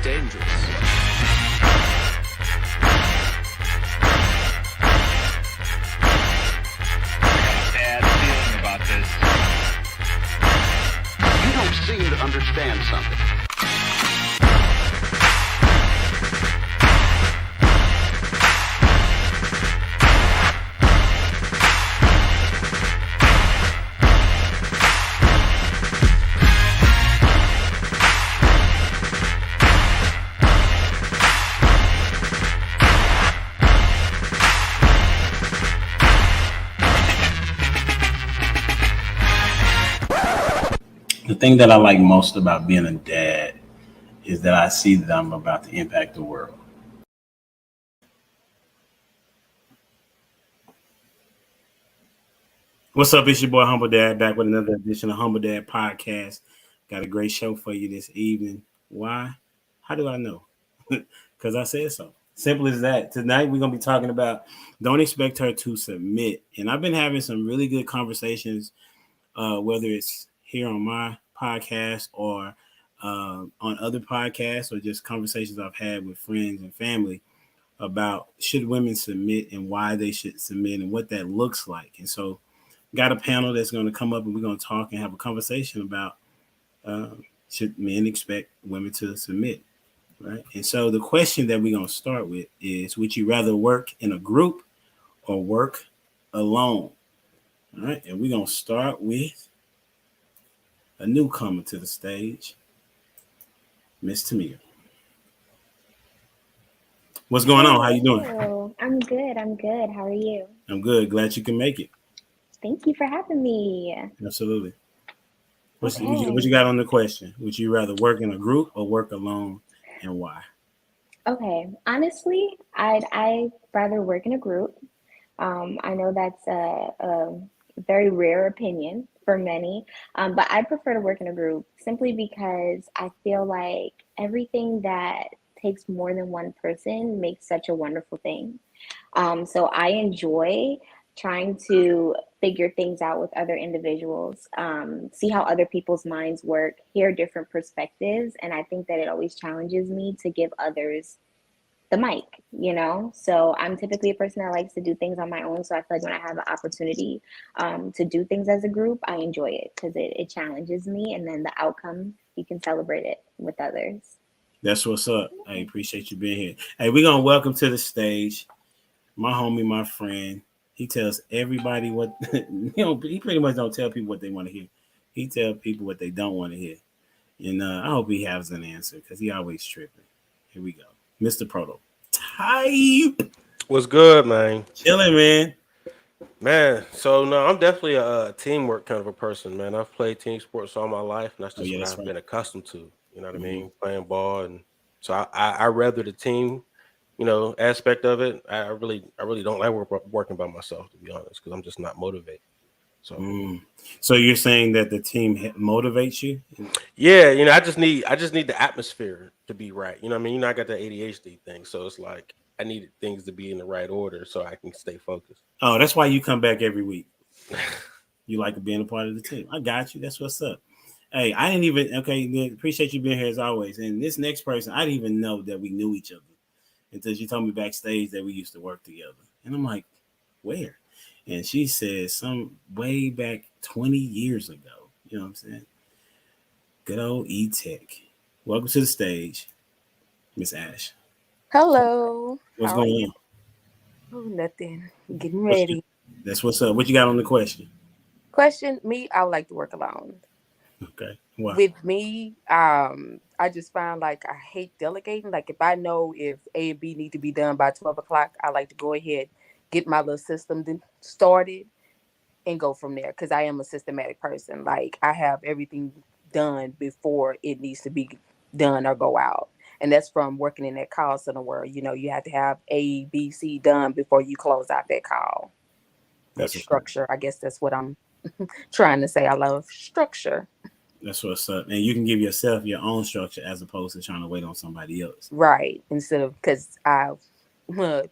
dangerous. Bad feeling about this. You don't seem to understand something. The thing that I like most about being a dad is that I see that I'm about to impact the world. What's up? It's your boy Humble Dad back with another edition of Humble Dad Podcast. Got a great show for you this evening. Why? How do I know? Because I said so. Simple as that. Tonight we're going to be talking about don't expect her to submit. And I've been having some really good conversations, whether it's here on my podcast or on other podcasts or just conversations I've had with friends and family about should women submit and why they should submit and what that looks like. And so got a panel that's going to come up and we're going to talk and have a conversation about should men expect women to submit, right? And so the question that we're going to start with is, would you rather work in a group or work alone? All right, and we're going to start with a newcomer to the stage, Miss Tamia. What's going on? How you doing? Hello. I'm good. How are you? I'm good. Glad you can make it. Thank you for having me. Absolutely. What Okay. you got on the question? Would you rather work in a group or work alone, and why? Okay. Honestly, I'd rather work in a group. I know that's a very rare opinion for many, but I prefer to work in a group simply because I feel like everything that takes more than one person makes such a wonderful thing. So I enjoy trying to figure things out with other individuals, see how other people's minds work, hear different perspectives. And I think that it always challenges me to give others the mic, you know? So I'm typically a person that likes to do things on my own. So I feel like when I have an opportunity to do things as a group, I enjoy it because it challenges me. And then the outcome, you can celebrate it with others. That's what's up. I appreciate you being here. Hey, we're going to welcome to the stage my homie, my friend. He tells everybody what, he pretty much don't tell people what they want to hear. He tells people what they don't want to hear. And I hope he has an answer because he always tripping. Here we go. Mr. Prototype. What's good, man? Chilling, man. Man, so no, I'm definitely a teamwork kind of a person, man. I've played team sports all my life, and that's just what I've been accustomed to. You know what I mean? Playing ball, and so I rather the team, aspect of it. I really don't like working by myself, to be honest, because I'm just not motivated. So you're saying that the team motivates you? Yeah, I just need the atmosphere to be right. You know what I mean? I got the ADHD thing, so it's like I needed things to be in the right order so I can stay focused. Oh, that's why you come back every week. You like being a part of the team. I got you. That's what's up. Hey, I didn't even, appreciate you being here as always. And this next person, I didn't even know that we knew each other until she told me backstage that we used to work together. And I'm like, where? And she said some way back 20 years ago. You know what I'm saying? Good old E-Tech. Welcome to the stage, Miss Ash. Hello. What's going on? Oh, nothing. Getting ready. That's what's up. What you got on the question? Me, I would like to work alone. Okay. Wow. With me, I just find like I hate delegating. Like if I know if A and B need to be done by 12 o'clock, I like to go ahead, get my little system started and go from there. Because I am a systematic person. Like I have everything done before it needs to be done or go out. And that's from working in that call center where, you have to have A, B, C done before you close out that call. That's structure. I guess that's what I'm trying to say. I love structure. That's what's up. And you can give yourself your own structure as opposed to trying to wait on somebody else. Right. Instead of, because let's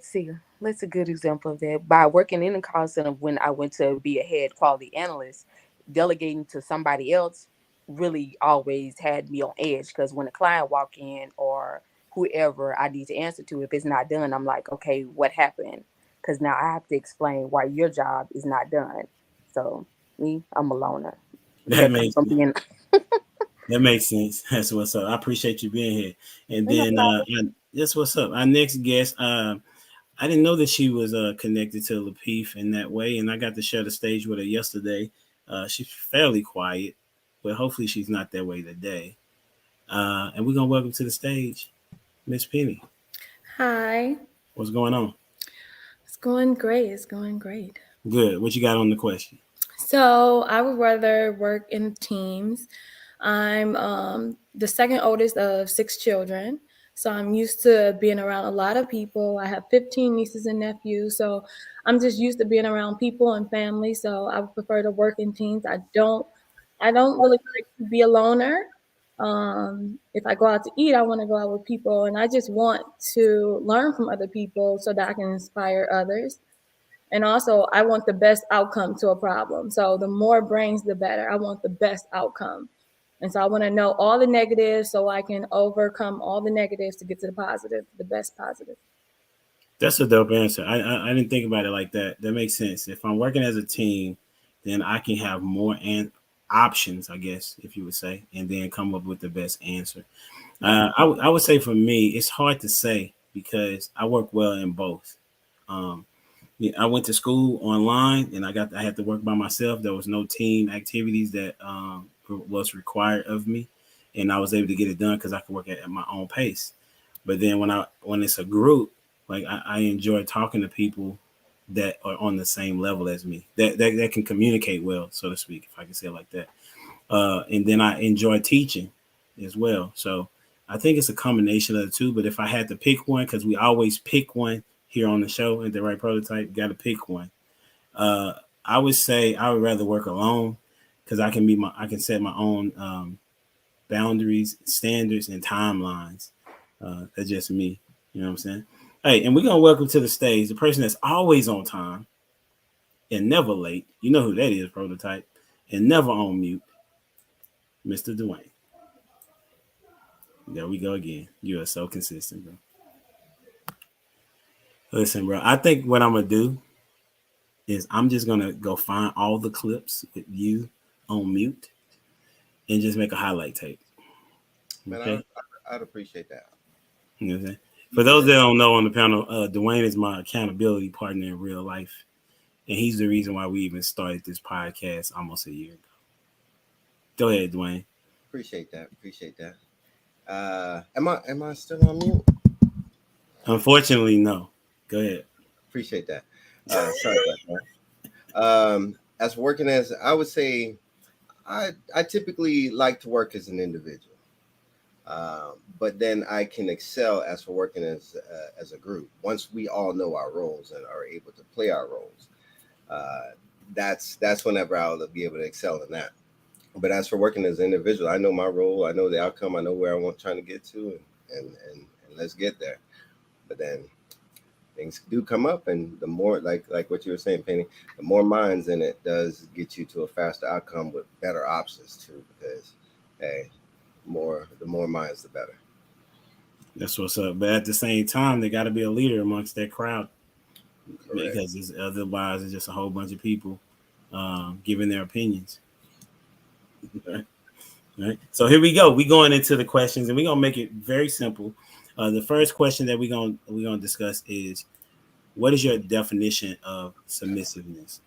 see. That's a good example of that. By working in the call center when I went to be a head quality analyst, delegating to somebody else really always had me on edge, because when a client walk in or whoever I need to answer to, if it's not done, I'm like, okay, what happened? Because now I have to explain why your job is not done. So me, I'm a loner. That That comes makes from being that makes sense. That's what's up. I appreciate you being here. And no then that's what's up. Our next guest, I didn't know that she was connected to Lapeef in that way, and I got to share the stage with her yesterday. She's fairly quiet, but hopefully she's not that way today. And we're gonna welcome to the stage Miss Penny. Hi. What's going on? It's going great. It's going great. Good. What you got on the question? So I would rather work in teams. I'm the second oldest of 6 children. So I'm used to being around a lot of people. I have 15 nieces and nephews. So I'm just used to being around people and family. So I would prefer to work in teams. I don't really like to be a loner. If I go out to eat, I want to go out with people, and I just want to learn from other people so that I can inspire others. And also, I want the best outcome to a problem. So the more brains, the better. I want the best outcome. And so I want to know all the negatives so I can overcome all the negatives to get to the positive, the best positive. That's a dope answer. I didn't think about it like that. That makes sense. If I'm working as a team, then I can have more options, I guess, if you would say, and then come up with the best answer. I would say for me, it's hard to say because I work well in both. Um, yeah, I went to school online, and I had to work by myself. There was no team activities that was required of me, and I was able to get it done because I could work at my own pace. But then when it's a group, like I enjoy talking to people that are on the same level as me, that can communicate well, so to speak, if I can say it like that. And then I enjoy teaching as well. So I think it's a combination of the two. But if I had to pick one, because we always pick one here on the show at the right prototype, got to pick one. Uh, I would say I would rather work alone because I can set my own boundaries, standards, and timelines. That's just me. You know what I'm saying? Hey, and we're gonna welcome to the stage the person that's always on time and never late. You know who that is, prototype, and never on mute, Mr. Dwayne. There we go again. You are so consistent, bro. Listen, bro. I think what I'm gonna do is I'm just gonna go find all the clips with you on mute and just make a highlight tape. Man, Okay. I'd appreciate that. You know what I'm saying? For those that don't know on the panel, Dwayne is my accountability partner in real life. And he's the reason why we even started this podcast almost a year ago. Go ahead, Dwayne. Appreciate that. Am I still on mute? Unfortunately, no. Go ahead. Appreciate that. Sorry about that. As working as I would say, I typically like to work as an individual, but then I can excel as for working as a group. Once we all know our roles and are able to play our roles, that's whenever I'll be able to excel in that. But as for working as an individual, I know my role, I know the outcome, I know where I want trying to get to, and let's get there. But then things do come up, and the more like what you were saying, Penny, the more minds in it does get you to a faster outcome with better options too. Because hey, the more minds, the better. That's what's up. But at the same time, they got to be a leader amongst that crowd. Correct. Because otherwise, it's just a whole bunch of people giving their opinions. Right. So here we go. We're going into the questions, and we're gonna make it very simple. The first question that we're gonna discuss is, what is your definition of submissiveness?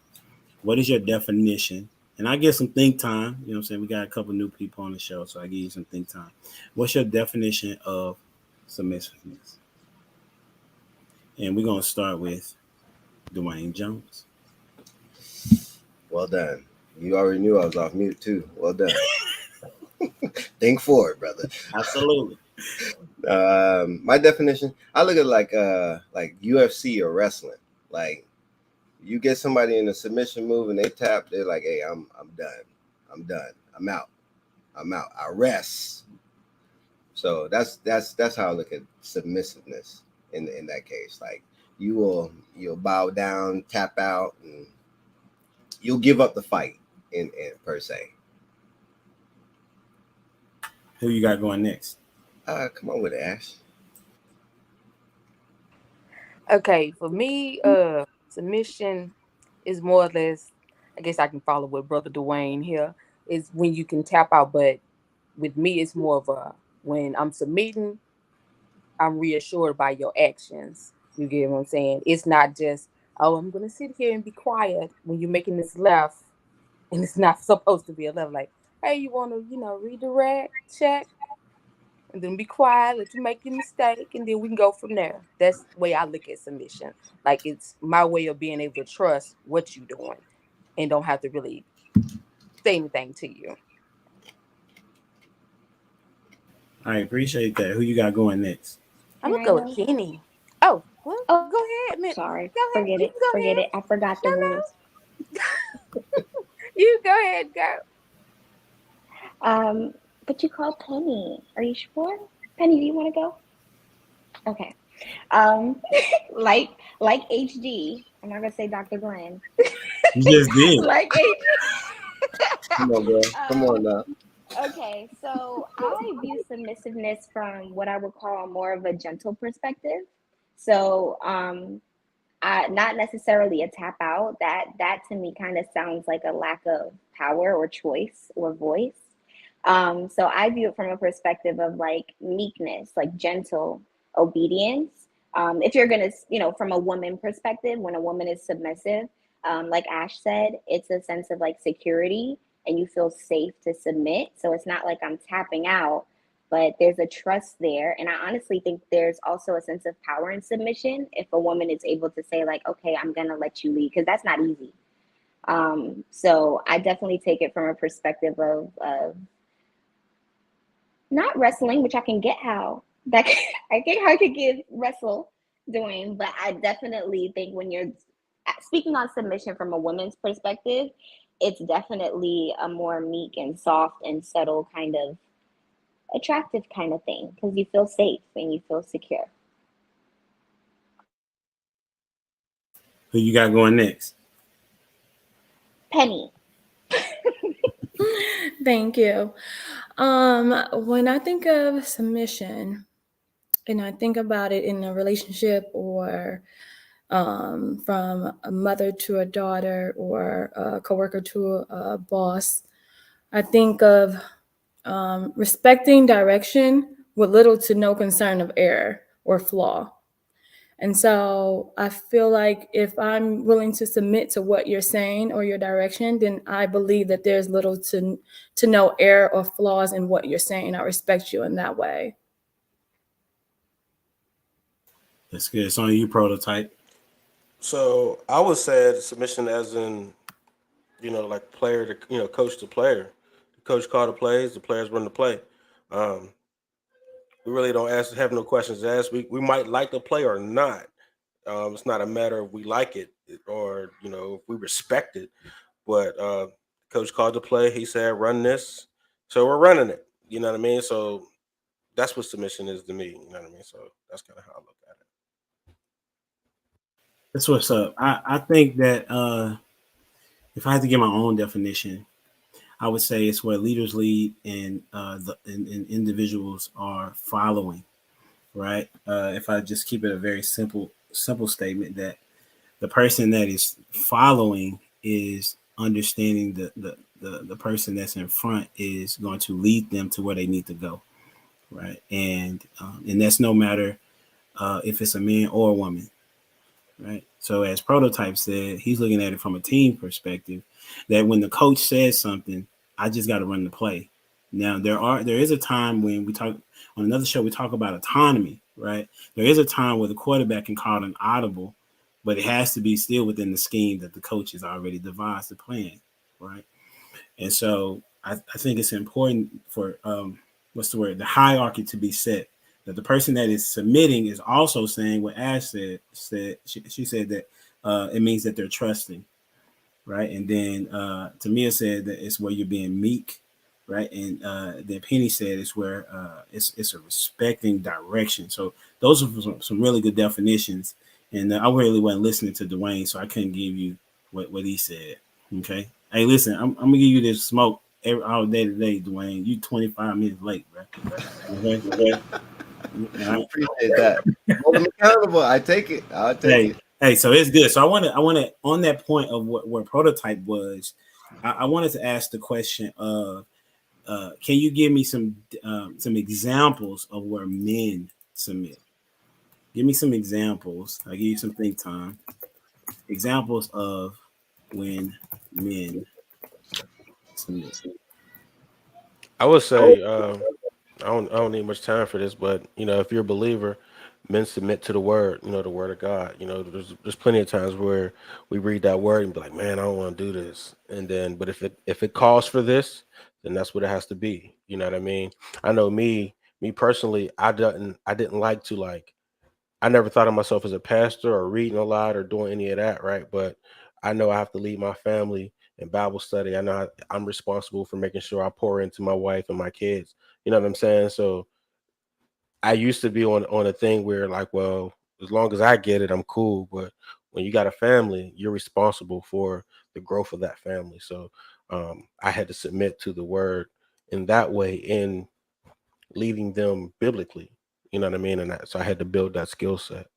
What is your definition? And I get some think time. You know what I'm saying? We got a couple new people on the show, so I give you some think time. What's your definition of submissiveness? And we're gonna start with Dwayne Jones. Well done. You already knew I was off mute too. Well done. Think forward, brother. Absolutely. My definition, I look at like UFC or wrestling. Like you get somebody in a submission move and they tap, they're like, "Hey, I'm done. I'm done. I'm out. I rest." So that's how I look at submissiveness in that case. Like you'll bow down, tap out, and you'll give up the fight in per se. Who you got going next? Come on with it, Ash. Okay, for me, submission is more or less. I guess I can follow with Brother Dwayne here. Is when you can tap out, but with me, it's more of a when I'm submitting, I'm reassured by your actions. You get what I'm saying? It's not just, oh, I'm gonna sit here and be quiet when you're making this left, and it's not supposed to be a left. Like, hey, you want to, redirect, check, and then be quiet, let you make your mistake, and then we can go from there. That's the way I look at submission. Like it's my way of being able to trust what you're doing, and don't have to really say anything to you. I appreciate that. Who you got going next? I'm Can gonna I go with go? Penny. Oh, well, Oh, go ahead, man. sorry. Go ahead. Forget You it. can go Forget ahead. it. I forgot the No, rules. no. You go ahead, go. Um, but you called Penny. Are you sure? Penny, do you want to go? Okay. Um, like like HD. I'm not gonna say Dr. Glenn. You just did. Like HD. Come on, girl. Come on um, now. okay, so I view submissiveness from what I would call more of a gentle perspective. So, not necessarily a tap out. That to me kind of sounds like a lack of power or choice or voice. So I view it from a perspective of like meekness, like gentle obedience. If you're gonna, from a woman perspective, when a woman is submissive, like Ash said, it's a sense of like security and you feel safe to submit. So it's not like I'm tapping out, but there's a trust there. And I honestly think there's also a sense of power in submission if a woman is able to say, like, okay, I'm gonna let you lead, because that's not easy. So I definitely take it from a perspective of not wrestling, which I can get how that I get how I could give wrestle doing, but I definitely think when you're speaking on submission from a woman's perspective, it's definitely a more meek and soft and subtle kind of attractive kind of thing because you feel safe and you feel secure. Who you got going next? Penny. Thank you. When I think of submission and I think about it in a relationship or from a mother to a daughter or a coworker to a boss, I think of respecting direction with little to no concern of error or flaw. And so I feel like if I'm willing to submit to what you're saying or your direction, then I believe that there's little to no error or flaws in what you're saying. I respect you in that way. That's good. It's on you, prototype. So I would say submission as in, like player to, coach to player. The coach call the plays, the players run the play. Um, we really don't have no questions asked. We might like the play or not. It's not a matter of we like it or, if we respect it. But coach called the play. He said, run this. So we're running it. You know what I mean? So that's what submission is to me. You know what I mean? So that's kind of how I look at it. That's what's up. I think that if I had to give my own definition, I would say it's where leaders lead and and individuals are following. Right. If I just keep it a very simple statement that the person that is following is understanding the person that's in front is going to lead them to where they need to go. Right. And that's no matter if it's a man or a woman. Right. So as Prototype said, he's looking at it from a team perspective that when the coach says something, I just got to run the play. Now there is a time when we talk on another show, we talk about autonomy, right? There is a time where the quarterback can call an audible, but it has to be still within the scheme that the coach has already devised the plan, right? And so I think it's important for the hierarchy to be set. That the person that is submitting is also saying what Ash said. She said that it means that they're trusting, right? And then Tamia said that it's where you're being meek, right? And then Penny said it's where it's a respecting direction. So those are some really good definitions. And I really wasn't listening to Dwayne, so I couldn't give you what he said. Okay. Hey, listen, I'm gonna give you this smoke. all day today, Dwayne. You 25 minutes late, bro. Okay. I appreciate that. Hold them accountable. I take it. I'll take it. Hey, so it's good. So I want to on that point of where prototype was, I wanted to ask the question of, can you give me some examples of where men submit? Give me some examples. I'll give you some think time. Examples of when men submit. I would say I don't need much time for this, but if you're a believer, men submit to the word, the word of God. There's plenty of times where we read that word and be like, man, I don't want to do this. And then but if it calls for this, then that's what it has to be. You know what I mean? I know me personally, I didn't like to I never thought of myself as a pastor or reading a lot or doing any of that, right? But I know I have to lead my family in Bible study. I know I'm responsible for making sure I pour into my wife and my kids. You know what I'm saying? So I used to be on a thing where well, as long as I get it, I'm cool. But when you got a family, you're responsible for the growth of that family. So I had to submit to the word in that way in leading them biblically. You know what I mean? And so I had to build that skill set.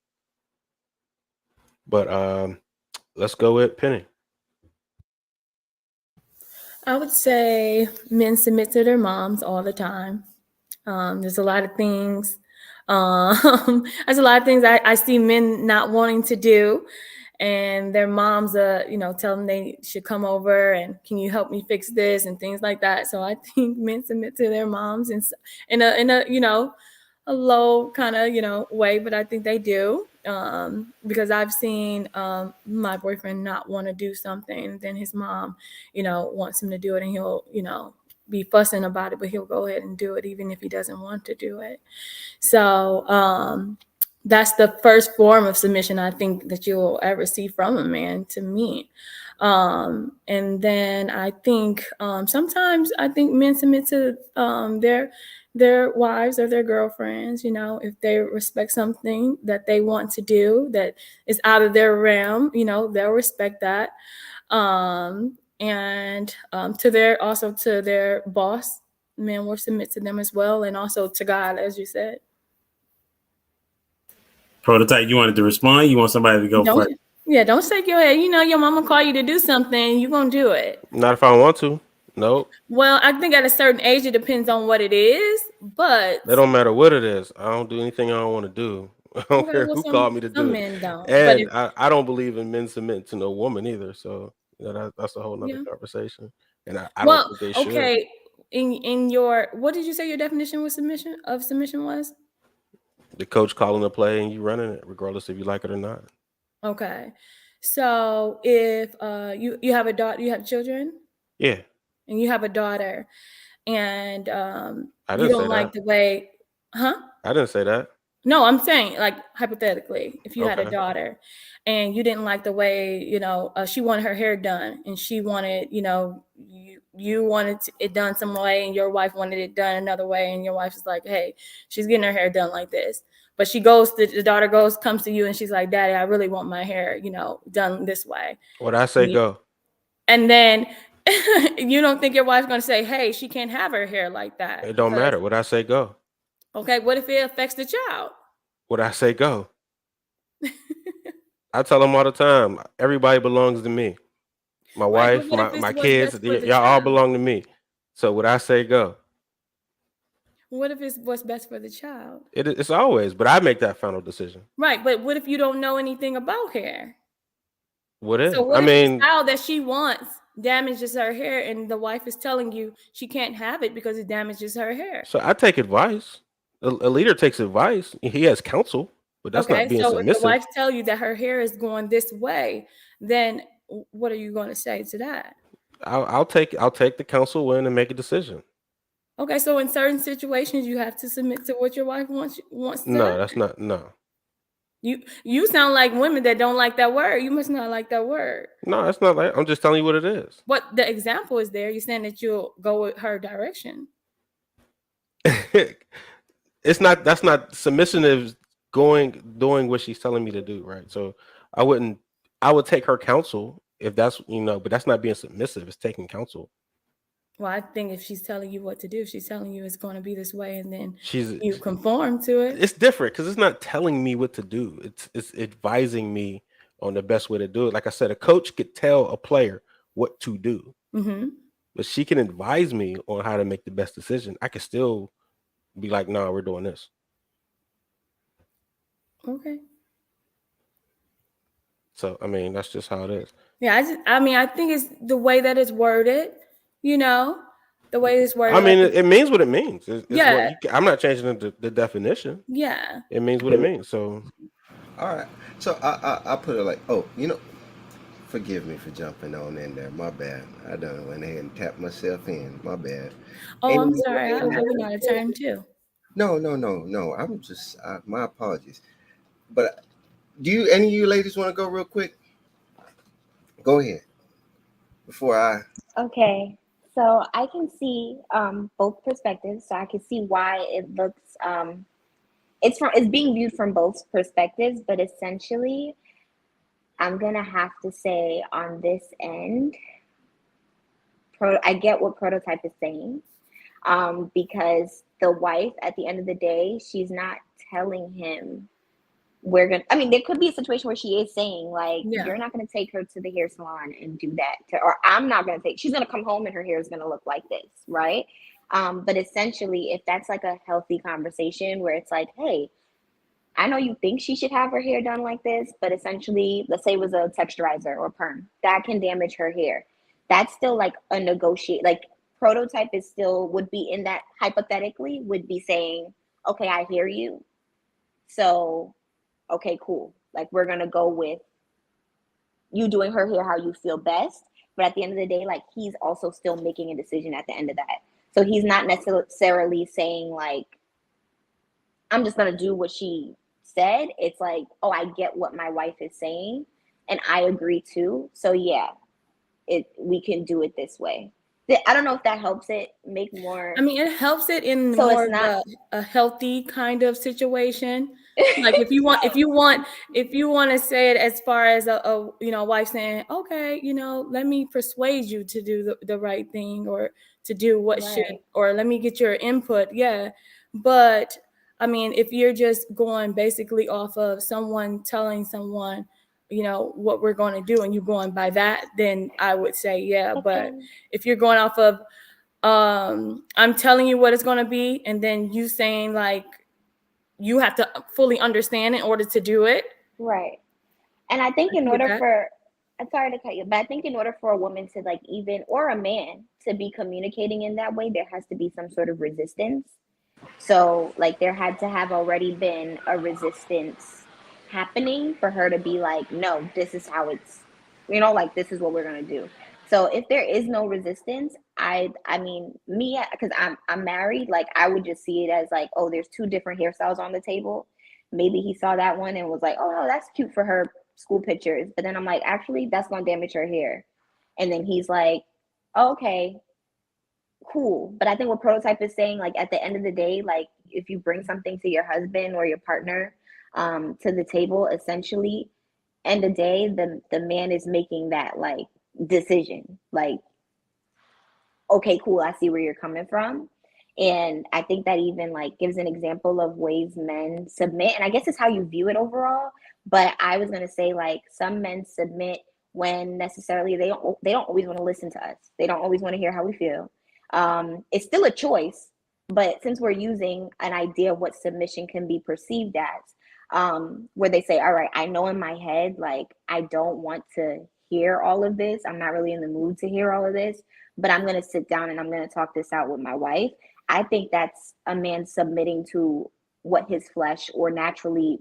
But let's go with Penny. I would say men submit to their moms all the time. There's a lot of things. There's a lot of things I see men not wanting to do, and their moms, tell them they should come over and can you help me fix this and things like that. So I think men submit to their moms in a low kind of way, but I think they do, because I've seen my boyfriend not want to do something, then his mom wants him to do it, and he'll be fussing about it, but he'll go ahead and do it even if he doesn't want to do it. So that's the first form of submission I think that you'll ever see from a man, to me. And then I think sometimes I think men submit to their wives or their girlfriends, if they respect something that they want to do that is out of their realm, they'll respect that. And to their boss, men will submit to them as well, and also to God, as you said. Prototype, you wanted to respond? You want somebody to go first? Yeah, don't shake your head. Your mama call you to do something, you're going to do it. Not if I want to. Nope. Well, I think at a certain age, it depends on what it is, but... It don't matter what it is. I don't do anything I don't want to do. I don't care who called me to do it. Men don't. And I don't believe in men submitting to no woman either. So that's a whole nother conversation. And I don't think they should. Okay. In your, what did you say your definition was submission was? The coach calling the play and you running it, regardless if you like it or not. Okay. So if you have a daughter, you have children? Yeah. And you have a daughter, and you don't like the way, huh? I didn't say that. No, I'm saying, like, hypothetically, if you had a daughter and you didn't like the way, she wanted her hair done, and she wanted, you wanted it done some way, and your wife wanted it done another way, and your wife is like, hey, she's getting her hair done like this. But the daughter comes to you and she's like, Daddy, I really want my hair, done this way. What I say, go. And then you don't think your wife's going to say, hey, she can't have her hair like that. It don't matter. What I say, go. Okay, what if it affects the child? What I say, go. I tell them all the time, everybody belongs to me. My wife, my kids, y'all all belong to me. So what I say, go. What if it's what's best for the child? It's always, but I make that final decision. Right, but what if you don't know anything about hair? What if? So what if the child that she wants damages her hair, and the wife is telling you she can't have it because it damages her hair? So I take advice. A leader takes advice. He has counsel, but that's not being submissive. If the wife tell you that her hair is going this way, then what are you going to say to that? I'll take the counsel in and make a decision. Okay, so in certain situations, you have to submit to what your wife wants to. No, that's not. No. You sound like women that don't like that word. You must not like that word. No, that's not like. I'm just telling you what it is. But the example is there. You're saying that you'll go with her direction. It's not. That's not submission. Is doing what she's telling me to do, right? So I would take her counsel if that's but that's not being submissive. It's taking counsel. Well, I think if she's telling you what to do, she's telling you it's going to be this way, and then She's you conform to it. it's different because it's not telling me what to do. It's advising me on the best way to do it. Like I said, a coach could tell a player what to do, Mm-hmm. but she can advise me on how to make the best decision. I can still be like, "No, we're doing this." Okay. So I mean, that's just how it is. Yeah, I think it's the way that it's worded, you know, the way it's I worded. mean, Like, it means what it means. It's what yeah, I'm not changing the definition. yeah. It means what it means. So All right. So I put it like, forgive me for jumping on in there. My bad. I done went ahead and tapped myself in. My bad. Oh, I'm sorry. Anyway, I went out of turn too. no. I'm just my apologies. But do you any of you ladies want to go real quick? Go ahead. Before I Okay, so I can see both perspectives. So I can see why it looks it's being viewed from both perspectives, but essentially I'm gonna have to say on this end, I get what Prototype is saying, because the wife at the end of the day, she's not telling him I mean, there could be a situation where she is saying like, Yeah. you're not gonna take her to the hair salon and do that, or I'm not gonna she's gonna come home and her hair is gonna look like this, right? But essentially, if that's like a healthy conversation where it's like, hey, I know you think she should have her hair done like this, but essentially, let's say it was a texturizer or perm that can damage her hair. That's still like a negotiate. Like Prototype is still would be in that hypothetically would be saying, okay, I hear you. So, okay, cool. Like we're gonna go with you doing her hair how you feel best. But at the end of the day, like he's also still making a decision at the end of that. So he's not necessarily saying like, I'm just gonna do what she said. It's like, oh, I get what my wife is saying, and I agree too. So yeah, we can do it this way. I don't know if that helps it make more. I mean, it helps it in So more it's of not. a healthy kind of situation. Like if you want to say it as far as a wife saying, okay, let me persuade you to do the right thing, or to do what should, Right. or let me get your input. Yeah. But I mean, if you're just going basically off of someone telling someone, what we're going to do, and you're going by that, then I would say, yeah. But if you're going off of, I'm telling you what it's going to be, and then you saying like, you have to fully understand in order to do it. Right. And I think in order for, I'm sorry to cut you, but I think in order for a woman to like or a man to be communicating in that way, there has to be some sort of resistance. So like there had to have already been a resistance happening for her to be like, no, this is how it's, like this is what we're gonna do. So if there is no resistance, I mean me, because I'm married, like I would just see it as like, oh, there's two different hairstyles on the table. Maybe he saw that one and was like, oh no, that's cute for her school pictures. But then I'm like, actually, that's gonna damage her hair. And then he's like, oh, okay, cool. But I think what Prototype is saying, like at the end of the day, like if you bring something to your husband or your partner to the table, essentially, end of the day, the man is making that like decision. Like, okay, cool, I see where you're coming from. And I think that even like gives an example of ways men submit. And I guess it's how you view it overall. But I was gonna say like some men submit when necessarily they don't always want to listen to us. They don't always want to hear how we feel. It's still a choice, but since we're using an idea of what submission can be perceived as, where they say, all right, I know in my head, like, I don't want to hear all of this. I'm not really in the mood to hear all of this, but I'm going to sit down and I'm going to talk this out with my wife. I think that's a man submitting to what his flesh or naturally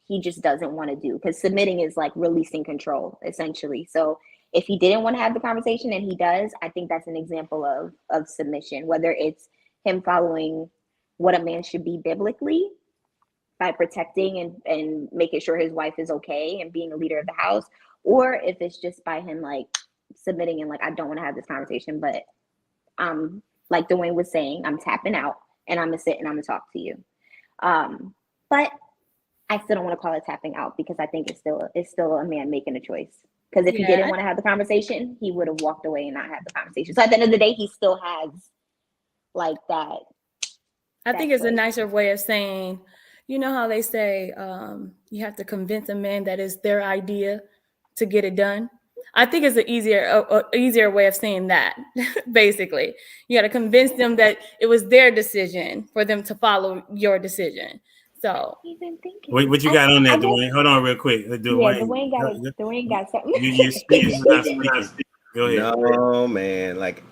he just doesn't want to do, because submitting is like releasing control essentially. So if he didn't want to have the conversation and he does, I think that's an example of submission, whether it's him following what a man should be biblically by protecting and making sure his wife is okay and being a leader of the house, or if it's just by him like submitting and like, I don't want to have this conversation, but like Dwayne was saying, I'm tapping out and I'm gonna sit and I'm gonna talk to you. But I still don't want to call it tapping out, because I think it's still a man making a choice. Because if he didn't Yeah, want to have the conversation, he would have walked away and not had the conversation. So at the end of the day, he still has like that. I think it's a choice. nicer way of saying, you know how they say you have to convince a man that it's their idea to get it done. I think it's an easier way of saying that. Basically, you got to convince them that it was their decision for them to follow your decision. So, Even thinking. What you got on I that, guess, Dwayne? Hold on, real quick. yeah, Dwayne, Dwayne got something. you're speaking, but not speaking. Go ahead. No, man. Like,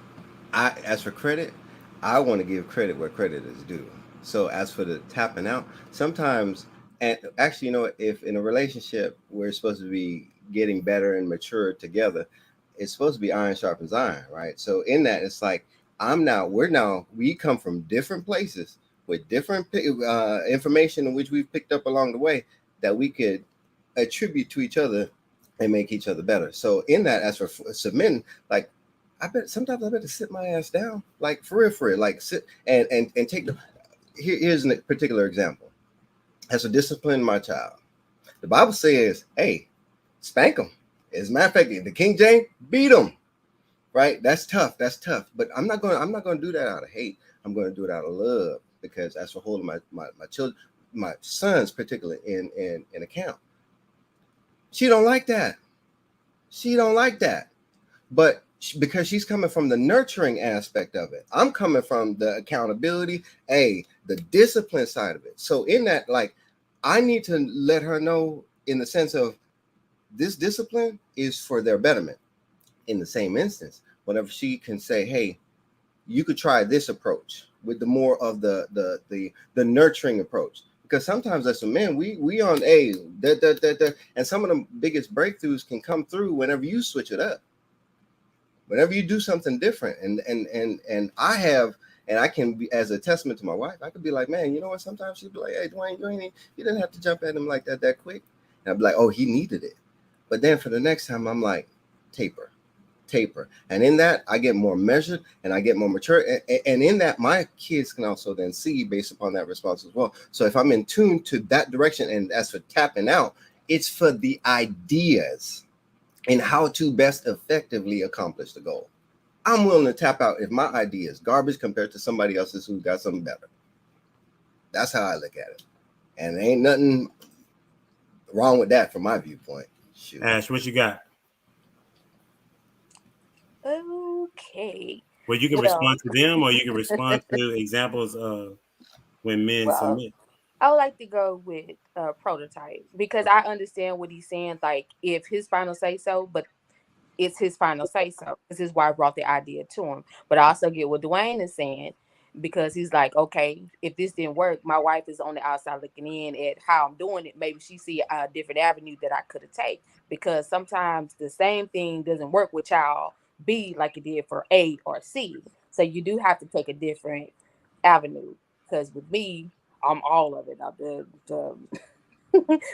as for credit, I want to give credit where credit is due. So as for the tapping out, sometimes, and actually, you know, if in a relationship we're supposed to be getting better and mature together, it's supposed to be iron sharpens iron, right? So in that, it's like we come from different places with different information in which we've picked up along the way that we could attribute to each other and make each other better. So in that, as for submitting, like sometimes I better sit my ass down, like for real, like sit and take the. Here's a particular example. As to discipline my child, the Bible says, "Hey, spank them." As a matter of fact, the King James, beat them. Right? That's tough. But I'm not going to do that out of hate. I'm going to do it out of love, because that's for holding my children, my sons, particularly in account. She don't like that. But because she's coming from the nurturing aspect of it, I'm coming from the accountability, the discipline side of it. So in that, like, I need to let her know in the sense of this discipline is for their betterment. In the same instance, whenever she can say, hey, you could try this approach with the more of the nurturing approach. Because sometimes as a man, we on and some of the biggest breakthroughs can come through whenever you switch it up. Whenever you do something different, and I can be, as a testament to my wife, I could be like, man, you know what? Sometimes she'd be like, hey, Dwayne, you didn't have to jump at him like that quick. And I'd be like, oh, he needed it. But then for the next time, I'm like, taper. And in that, I get more measured and I get more mature. And in that, my kids can also then see based upon that response as well. So if I'm in tune to that direction, and as for tapping out, it's for the ideas and how to best effectively accomplish the goal. I'm willing to tap out if my idea is garbage compared to somebody else's who got something better. That's how I look at it. And there ain't nothing wrong with that from my viewpoint. Shoot. Ash, what you got? Okay. Well, you can respond to them, or you can respond to examples of when men submit. I would like to go with prototype, because I understand what he's saying. Like, if his final say so, but it's his final say so. This is why I brought the idea to him. But I also get what Dwayne is saying, because he's like, okay, if this didn't work, my wife is on the outside looking in at how I'm doing it. Maybe she see a different avenue that I could have taken, because sometimes the same thing doesn't work with child B like it did for A or C. So you do have to take a different avenue. Because with me, I'm all of it. I'm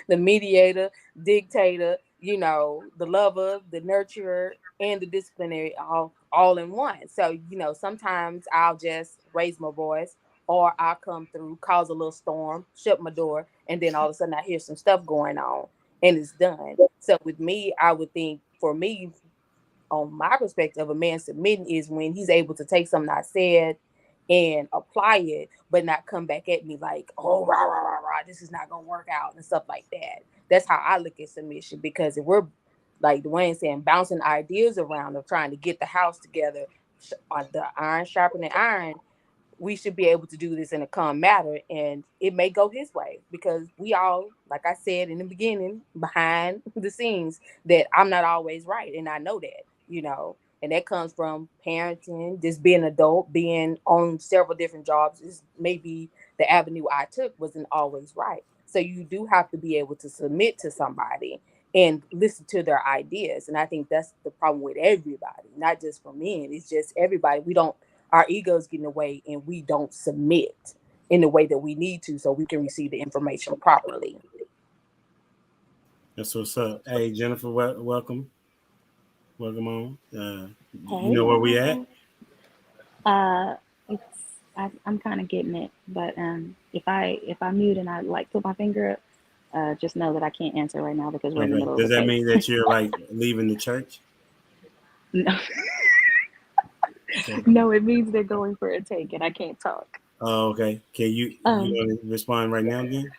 the mediator, dictator, the lover, the nurturer, and the disciplinary, all in one. So, sometimes I'll just raise my voice, or I'll come through, cause a little storm, shut my door, and then all of a sudden I hear some stuff going on and it's done. So with me, I would think, for me, on my perspective, a man submitting is when he's able to take something I said and apply it, but not come back at me like, oh, rah, rah, rah, rah, this is not gonna work out and stuff like that. That's how I look at submission. Because if we're, like Dwayne saying, bouncing ideas around of trying to get the house together, on the iron sharpening iron, we should be able to do this in a calm manner, and it may go his way, because we all, like I said in the beginning, behind the scenes, that I'm not always right, and I know that, and that comes from parenting, just being an adult, being on several different jobs. Is maybe the avenue I took wasn't always right. So you do have to be able to submit to somebody and listen to their ideas. And I think that's the problem with everybody, not just for men. It's just everybody. Our egos get in the way, and we don't submit in the way that we need to, so we can receive the information properly. That's what's up. Hey, Jennifer, welcome. Welcome on. Hey, you know where we at? I'm kind of getting it, but if I mute and I like put my finger up, Just know that I can't answer right now because we're in the Okay. middle of Does a that take. mean that you're like leaving the church? No, Okay. no, it means they're going for a take and I can't talk. Oh, okay. Can you Um, want to respond right now then?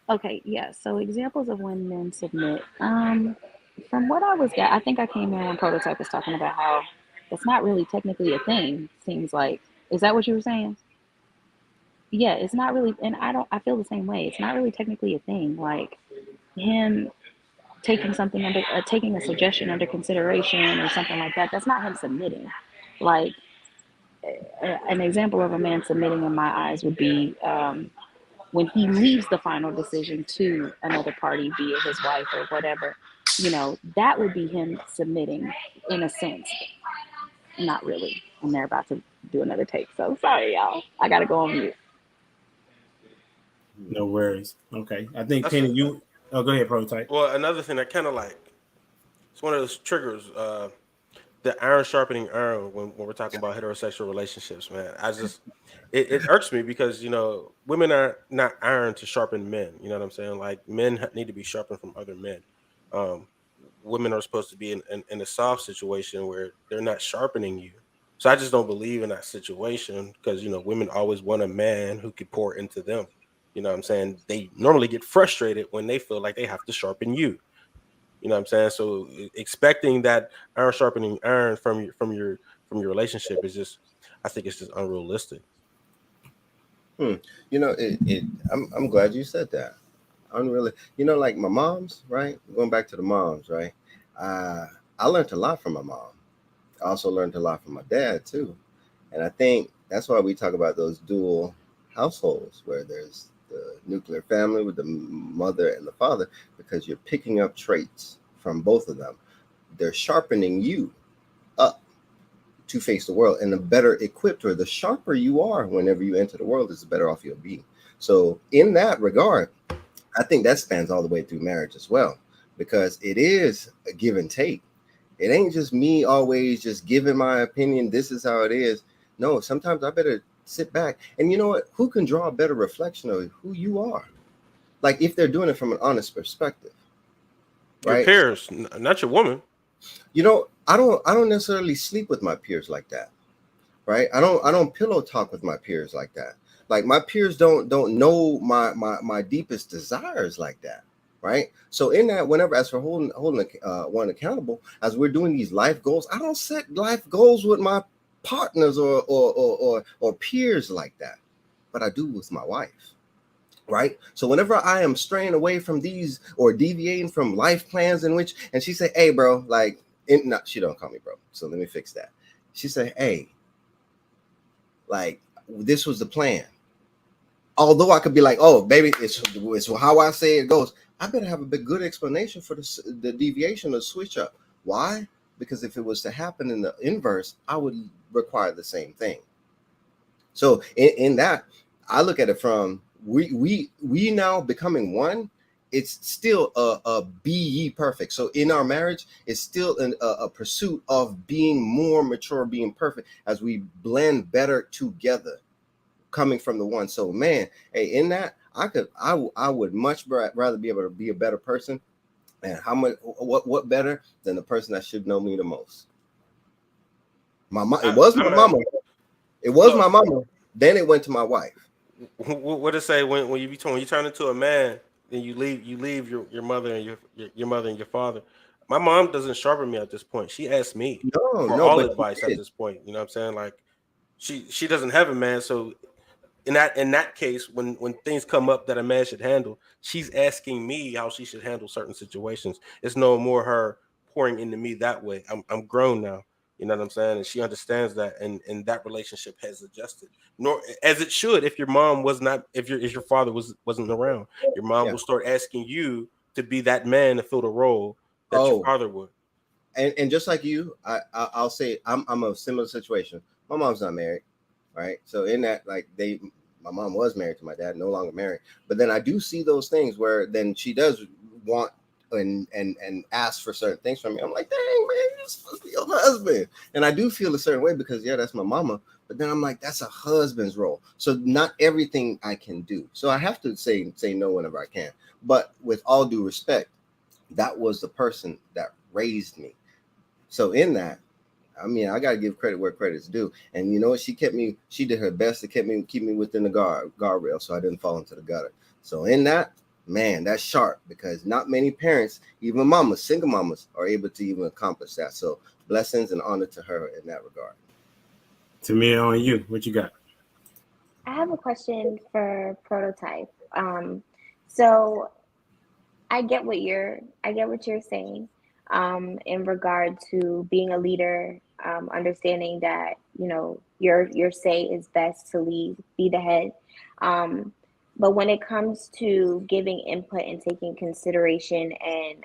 okay, yeah. So examples of when men submit. From what I was I think I came in when Prototype was talking about how it's not really technically a thing. Seems like, is that what you were saying? Yeah, it's not really, and I feel the same way. It's not really technically a thing. Like him taking a suggestion under consideration or something like that. That's not him submitting. Like an example of a man submitting in my eyes would be when he leaves the final decision to another party, be it his wife or whatever. That would be him submitting in a sense. Not really. And they're about to do another take. So sorry, y'all. I gotta go on mute. No worries. Okay. I think That's Penny, you. Oh, go ahead, Prototype. well, another thing that kind of like it's one of those triggers. The iron sharpening iron when we're talking about heterosexual relationships, man. It irks me because women are not iron to sharpen men. You know what I'm saying? Like men need to be sharpened from other men. Um, Women are supposed to be in a soft situation where they're not sharpening you. So I just don't believe in that situation because women always want a man who could pour into them. You know what I'm saying? They normally get frustrated when they feel like they have to sharpen you. You know what I'm saying? So expecting that iron sharpening iron from your relationship is just, I think it's just unrealistic. I'm glad you said that. I'm really, like my mom's, right? Going back to the moms, right? Uh, I learned a lot from my mom. I also learned a lot from my dad too. And I think that's why we talk about those dual households where there's the nuclear family with the mother and the father, because you're picking up traits from both of them. They're sharpening you up to face the world, and the better equipped or the sharper you are whenever you enter the world is the better off you'll be. So in that regard, I think that spans all the way through marriage as well, because it is a give and take. It ain't just me always just giving my opinion. This is how it is. No, sometimes I better sit back. And you know what? Who can draw a better reflection of who you are? Like if they're doing it from an honest perspective, Your right? peers, not your woman. I don't necessarily sleep with my peers like that, right? I don't pillow talk with my peers like that. Like my peers don't know my deepest desires like that, right? So in that, whenever as for holding one accountable, as we're doing these life goals, I don't set life goals with my partners or peers like that, but I do with my wife, right? So whenever I am straying away from these or deviating from life plans in which, and she say, "Hey, bro," like, no, she don't call me bro. So let me fix that. She say, "Hey, like this was the plan." Although I could be like, "Oh, baby, it's how I say it goes." I better have a good explanation for the deviation or switch up. Why? Because if it was to happen in the inverse, I would require the same thing. So in that, I look at it from we now becoming one. It's still a be ye perfect. So in our marriage, it's still a pursuit of being more mature, being perfect as we blend better together, coming from the one. So man, hey, in that I would much rather be able to be a better person. And how much what better than the person that should know me the most? It was my I'm a mama. It was my look. mama. Then it went to my wife. What it say when you turn into a man, then you leave your mother and your mother and your father. My mom doesn't sharpen me at this point. She asks me for No, all but you advice at did. this point. You know what I'm saying? Like she doesn't have a man, so in that case, when things come up that a man should handle, she's asking me how she should handle certain situations. It's no more her pouring into me that way. I'm grown now. You know what I'm saying? And she understands that, and that relationship has adjusted. Nor as it should if your mom was not, if your father wasn't around. Your mom Yeah. will start asking you to be that man to fill the role that your Oh, father would. and just like you, I'll say I'm a similar situation. My mom's not married, right? So in that, like my mom was married to my dad, no longer married. But then I do see those things where then she does want and ask for certain things from me. I'm like, dang man, you're supposed to be your husband. And I do feel a certain way because yeah, that's my mama. But then I'm like, that's a husband's role. So not everything I can do. So I have to say no whenever I can. But with all due respect, that was the person that raised me. So in that, I mean, I gotta give credit where credit's due. And you know what? She did her best to keep me within the guardrail so I didn't fall into the gutter. So in that, man, that's sharp, because not many parents, even mamas, single mamas, are able to even accomplish that. So blessings and honor to her in that regard. Tamir, on you. What you got? I have a question for Prototype. So I get what you're saying, in regard to being a leader, understanding that, you know, your say is best to lead, be the head. But when it comes to giving input and taking consideration, and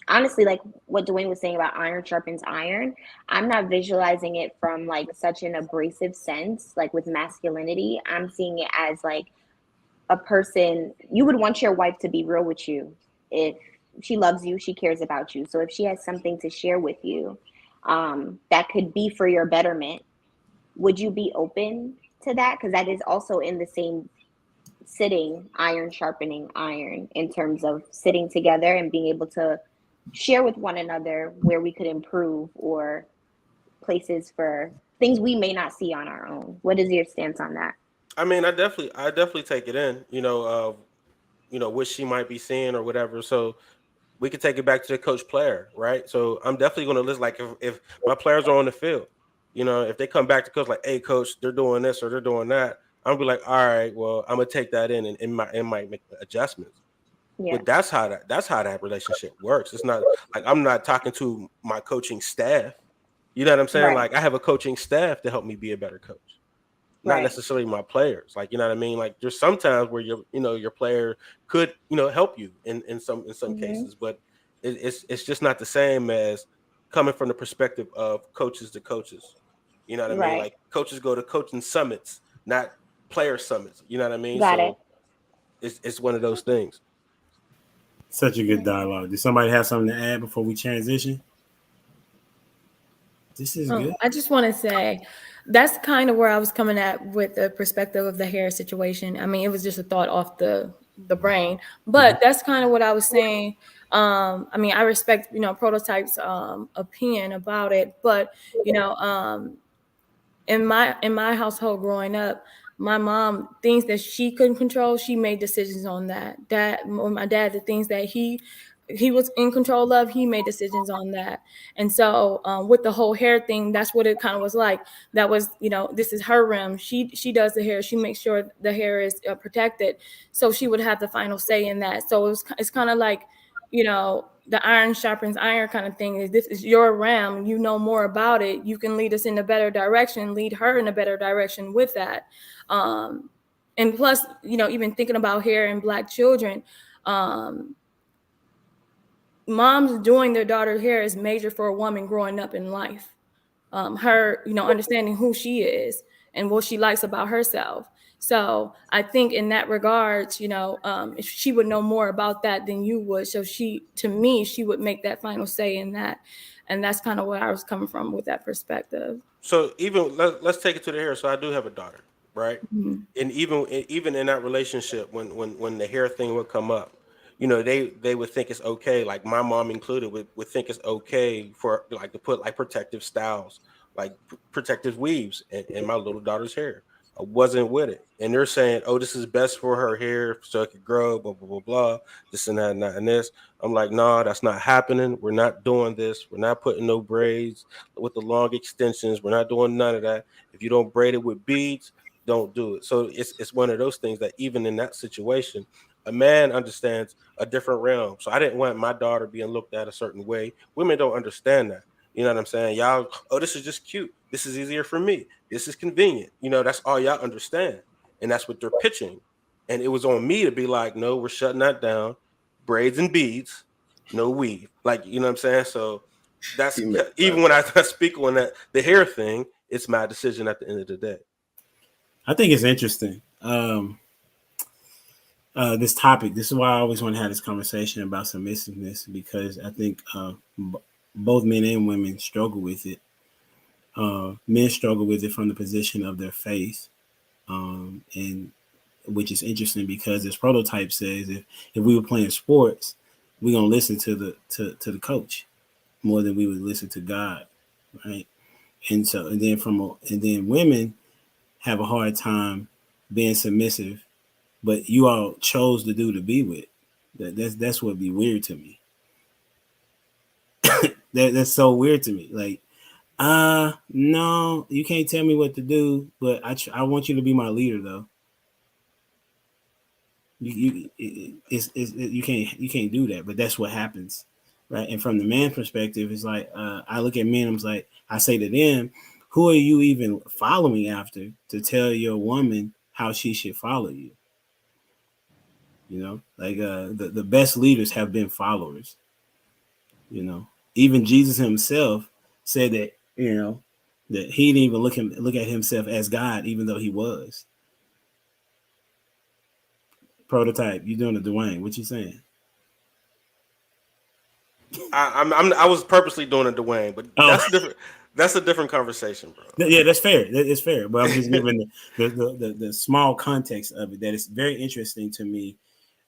honestly, like what Dwayne was saying about iron sharpens iron, I'm not visualizing it from like such an abrasive sense, like with masculinity. I'm seeing it as like a person, you would want your wife to be real with you. If she loves you, she cares about you. So if she has something to share with you, that could be for your betterment, would you be open to that? Because that is also in the same sitting, iron sharpening iron, in terms of sitting together and being able to share with one another where we could improve, or places for things we may not see on our own. What is your stance on that? I mean, I definitely take it in. What she might be seeing or whatever. So we could take it back to the coach player, right? So I'm definitely going to list, like, if my players are on the field, if they come back to coach like, hey, coach, they're doing this or they're doing that, I'm gonna be like, all right, well, I'm gonna take that in and might make adjustments. Yeah. But that's how that relationship works. It's not like I'm not talking to my coaching staff. You know what I'm saying? Right. Like, I have a coaching staff to help me be a better coach, not Right. necessarily my players. Like, you know what I mean? Like, there's sometimes where your player could, help you in some Mm-hmm. cases, but it's just not the same as coming from the perspective of coaches to coaches. You know what I mean? Right. Like, coaches go to coaching summits, not player summits. You know what I mean? Got it. So it's one of those things. Such a good dialogue. Does somebody have something to add before we transition? This is good. I just want to say that's kind of where I was coming at with the perspective of the hair situation. I mean, it was just a thought off the brain, but that's kind of what I was saying. I mean, I respect, Prototype's opinion about it, but in my household growing up, my mom, things that she couldn't control, she made decisions on that. My dad, the things that he was in control of, he made decisions on that. And so with the whole hair thing, that's what it kind of was like. That was, this is her realm. She does the hair. She makes sure the hair is protected. So she would have the final say in that. So it's kind of like, the iron sharpens iron kind of thing. Is this is your realm, you know more about it, you can lead us in a better direction, lead her in a better direction with that. And plus, even thinking about hair and Black children, moms doing their daughter's hair is major for a woman growing up in life. Her, understanding who she is and what she likes about herself. So I think in that regards, if she would know more about that than you would. So to me, she would make that final say in that. And that's kind of where I was coming from with that perspective. So even let's take it to the hair. So I do have a daughter, right? Mm-hmm. And even in that relationship, when the hair thing would come up, they would think it's okay. Like, my mom included would think it's okay for, like, to put, like, protective styles, like protective weaves in my little daughter's hair. I wasn't with it, and they're saying, "Oh, this is best for her hair, so it could grow." Blah blah blah blah. This and that and that and this. I'm like, "No, that's not happening. We're not doing this. We're not putting no braids with the long extensions. We're not doing none of that. If you don't braid it with beads, don't do it." So it's one of those things that even in that situation, a man understands a different realm. So I didn't want my daughter being looked at a certain way. Women don't understand that. You know what I'm saying? Y'all, oh, this is just cute. This is easier for me. This is convenient. That's all y'all understand. And that's what they're pitching. And it was on me to be like, no, we're shutting that down. Braids and beads, no weave. Like, you know what I'm saying? So that's even when I speak on that, the hair thing, it's my decision at the end of the day. I think it's interesting. This topic. This is why I always want to have this conversation about submissiveness, because I think both men and women struggle with it. Men struggle with it from the position of their faith, and which is interesting because this prototype says if we were playing sports, we're gonna listen to the coach more than we would listen to God, right? And then women have a hard time being submissive, but you all chose the dude to be with. That's what be weird to me. That's so weird to me. Like, no, you can't tell me what to do, but I want you to be my leader though. You can't do that, but that's what happens, right? And from the man perspective, it's like I look at men, I say to them, who are you even following after to tell your woman how she should follow you? You know, like the best leaders have been followers. You know, even Jesus himself said that that he didn't even look at himself as God, even though he was. Prototype, you doing a Dwayne? What you saying? I was purposely doing a Dwayne, but that's different. That's a different conversation, bro. Yeah, that's fair. It's fair, but I'm just giving the small context of it. That is very interesting to me.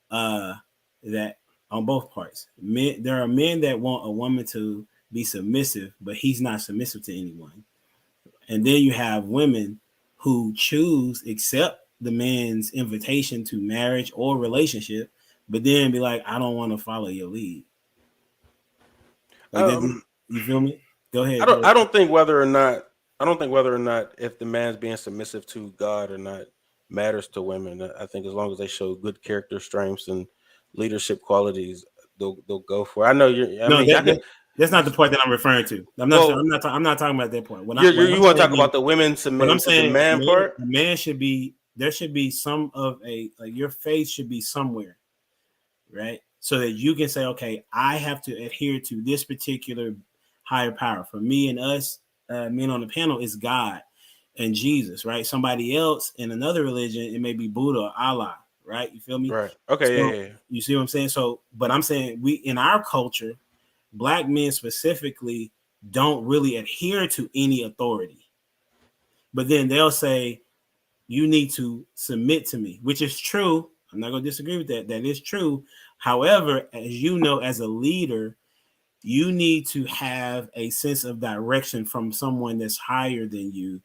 That on both parts, there are men that want a woman to be submissive, but he's not submissive to anyone. And then you have women who accept the man's invitation to marriage or relationship, but then be like, I don't want to follow your lead. Like that, you feel me? Go ahead. I don't think whether or not if the man's being submissive to God or not matters to women. I think as long as they show good character strengths and leadership qualities, they'll go for it. I know you're. I No, mean, that's not the point that I'm referring to. I'm not talking about that point. You want to talk about the women submitting to the man part? A man should be, there should be some of your faith should be somewhere, right? So that you can say, okay, I have to adhere to this particular higher power. For me and us, men on the panel, is God and Jesus, right? Somebody else in another religion, it may be Buddha or Allah, right? You feel me? Right. Okay. So, yeah. You see what I'm saying? So, but I'm saying we, in our culture, Black men specifically, don't really adhere to any authority. But then they'll say, you need to submit to me, which is true. I'm not going to disagree with that. That is true. However, as you know, as a leader, you need to have a sense of direction from someone that's higher than you,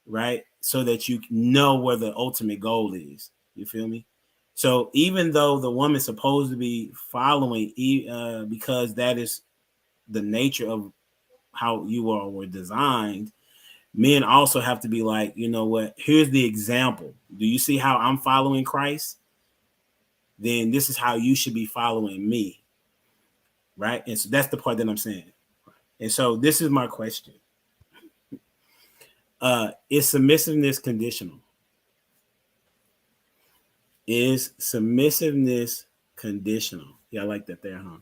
right? So that you know where the ultimate goal is. You feel me? So even though the woman's supposed to be following, because that is the nature of how you all were designed, men also have to be like, you know what? Here's the example. Do you see how I'm following Christ? Then this is how you should be following me, right? And so that's the part that I'm saying. And so this is my question. Is submissiveness conditional? Is submissiveness conditional? Yeah, I like that there, huh?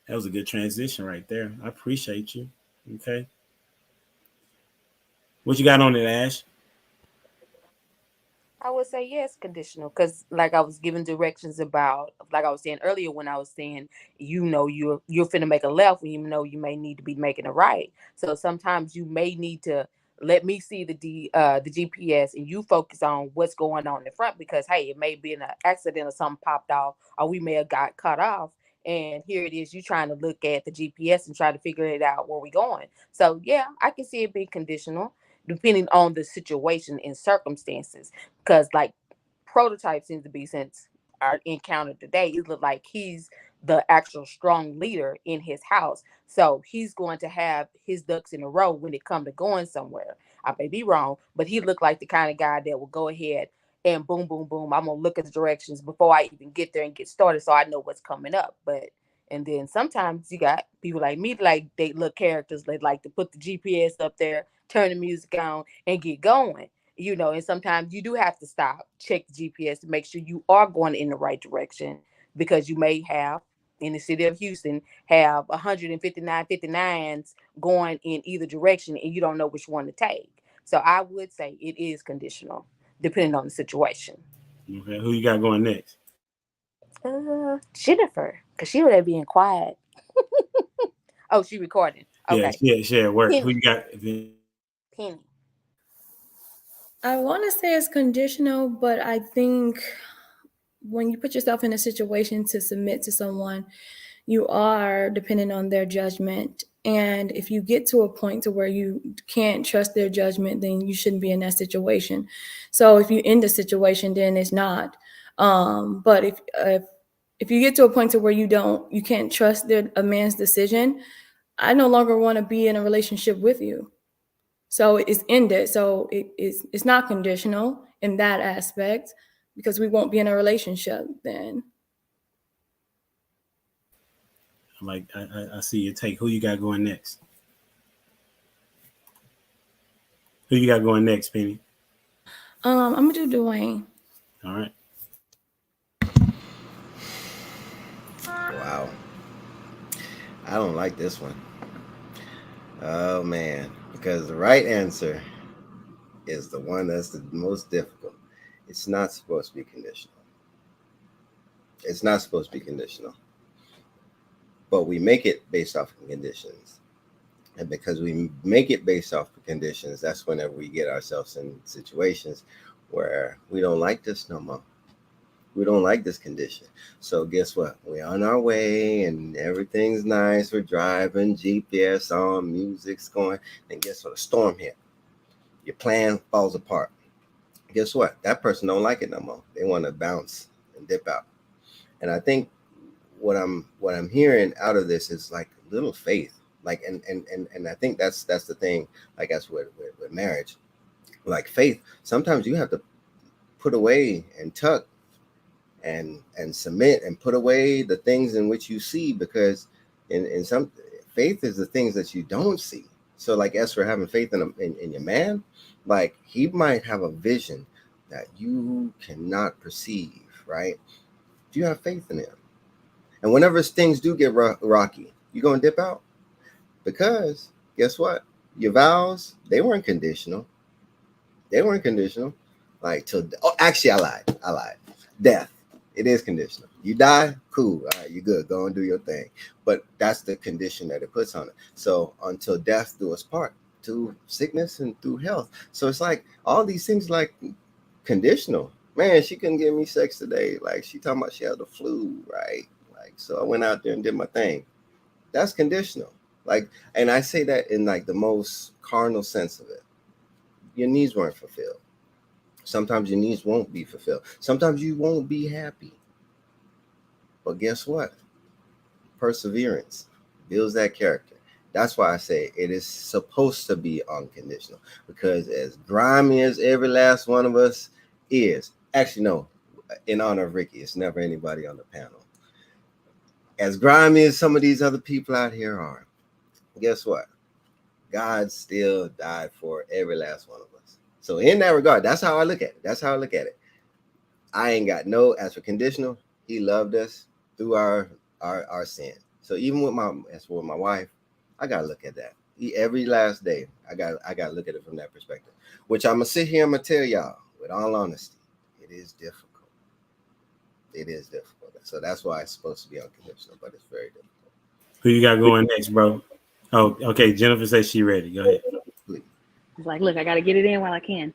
That was a good transition right there. I appreciate you. Okay. What you got on it, Ash? I would say yes, conditional, because like I was giving directions about, like I was saying earlier when I was saying, you're finna make a left when you know you may need to be making a right. So sometimes you may need to let me see the GPS and you focus on what's going on in front, because hey, it may be an accident or something popped off, or we may have got cut off. And here it is, you trying to look at the GPS and try to figure it out where we going. So yeah, I can see it being conditional depending on the situation and circumstances, because like prototype seems to be, since our encounter today, it looked like he's the actual strong leader in his house, so he's going to have his ducks in a row when it comes to going somewhere. I may be wrong, but he looked like the kind of guy that will go ahead and boom boom boom, I'm gonna look at the directions before I even get there and get started, so I know what's coming up. But and then sometimes you got people like me, like they look characters, they like to put the GPS up there, turn the music on, and get going. And sometimes you do have to stop, check the GPS to make sure you are going in the right direction, because you may have, in the city of Houston, have 159 59s going in either direction and you don't know which one to take. So I would say it is conditional depending on the situation. Okay, who you got going next? Jennifer, because she would have been quiet. Oh, she recording. Yeah, Okay. yeah, work. Ken- Who you got? Penny? I want to say it's conditional, but I think when you put yourself in a situation to submit to someone, you are dependent on their judgment. And if you get to a point to where you can't trust their judgment, then you shouldn't be in that situation. So if you end the situation, then it's not. But if you get to a point to where you can't trust a man's decision, I no longer want to be in a relationship with you. So it's ended. So it's not conditional in that aspect because we won't be in a relationship then. I see your take. Who you got going next? Who you got going next, Penny? I'm gonna do Dwayne. All right. Wow. I don't like this one. Oh man, because the right answer is the one that's the most difficult. It's not supposed to be conditional. It's not supposed to be conditional. But we make it based off of conditions. And because we make it based off of conditions, that's whenever we get ourselves in situations where we don't like this no more. We don't like this condition. So guess what? We're on our way and everything's nice. We're driving, GPS on, music's going. And guess what? A storm hit. Your plan falls apart. Guess what? That person don't like it no more. They want to bounce and dip out. And I think what I'm hearing out of this is like little faith. Like and I think that's the thing, I guess, with marriage. Like faith, sometimes you have to put away and tuck and submit and put away the things in which you see, because in some faith is the things that you don't see. So like as for having faith in your man, like he might have a vision that you cannot perceive, right? Do you have faith in him? And whenever things do get rocky, you gonna dip out, because guess what? Your vows, they weren't conditional. They weren't conditional. Like actually, I lied. Death, it is conditional. You die, cool. All right, you're good. Go and do your thing. But that's the condition that it puts on it. So until death do us part, through sickness and through health. So it's like all these things like conditional. Man, she couldn't give me sex today. Like she talking about she had the flu, right? Like so I went out there and did my thing. That's conditional. Like, and I say that in like the most carnal sense of it. Your needs weren't fulfilled. Sometimes your needs won't be fulfilled. Sometimes you won't be happy. But guess what? Perseverance builds that character. That's why I say it is supposed to be unconditional. Because as grimy as every last one of us is, actually, no, in honor of Ricky, it's never anybody on the panel. As grimy as some of these other people out here are, guess what? God still died for every last one of us. So in that regard, that's how I look at it. I ain't got no, as for conditional, he loved us through our sin. So even with my wife, I gotta look at that. Every last day, I gotta look at it from that perspective. Which I'm gonna sit here and I'm gonna tell y'all, with all honesty, it is difficult. It is difficult. So that's why it's supposed to be unconditional, but it's very difficult. Who you got going next, bro? Oh, okay. Jennifer says she ready. Go ahead. Please. It's like, look, I got to get it in while I can.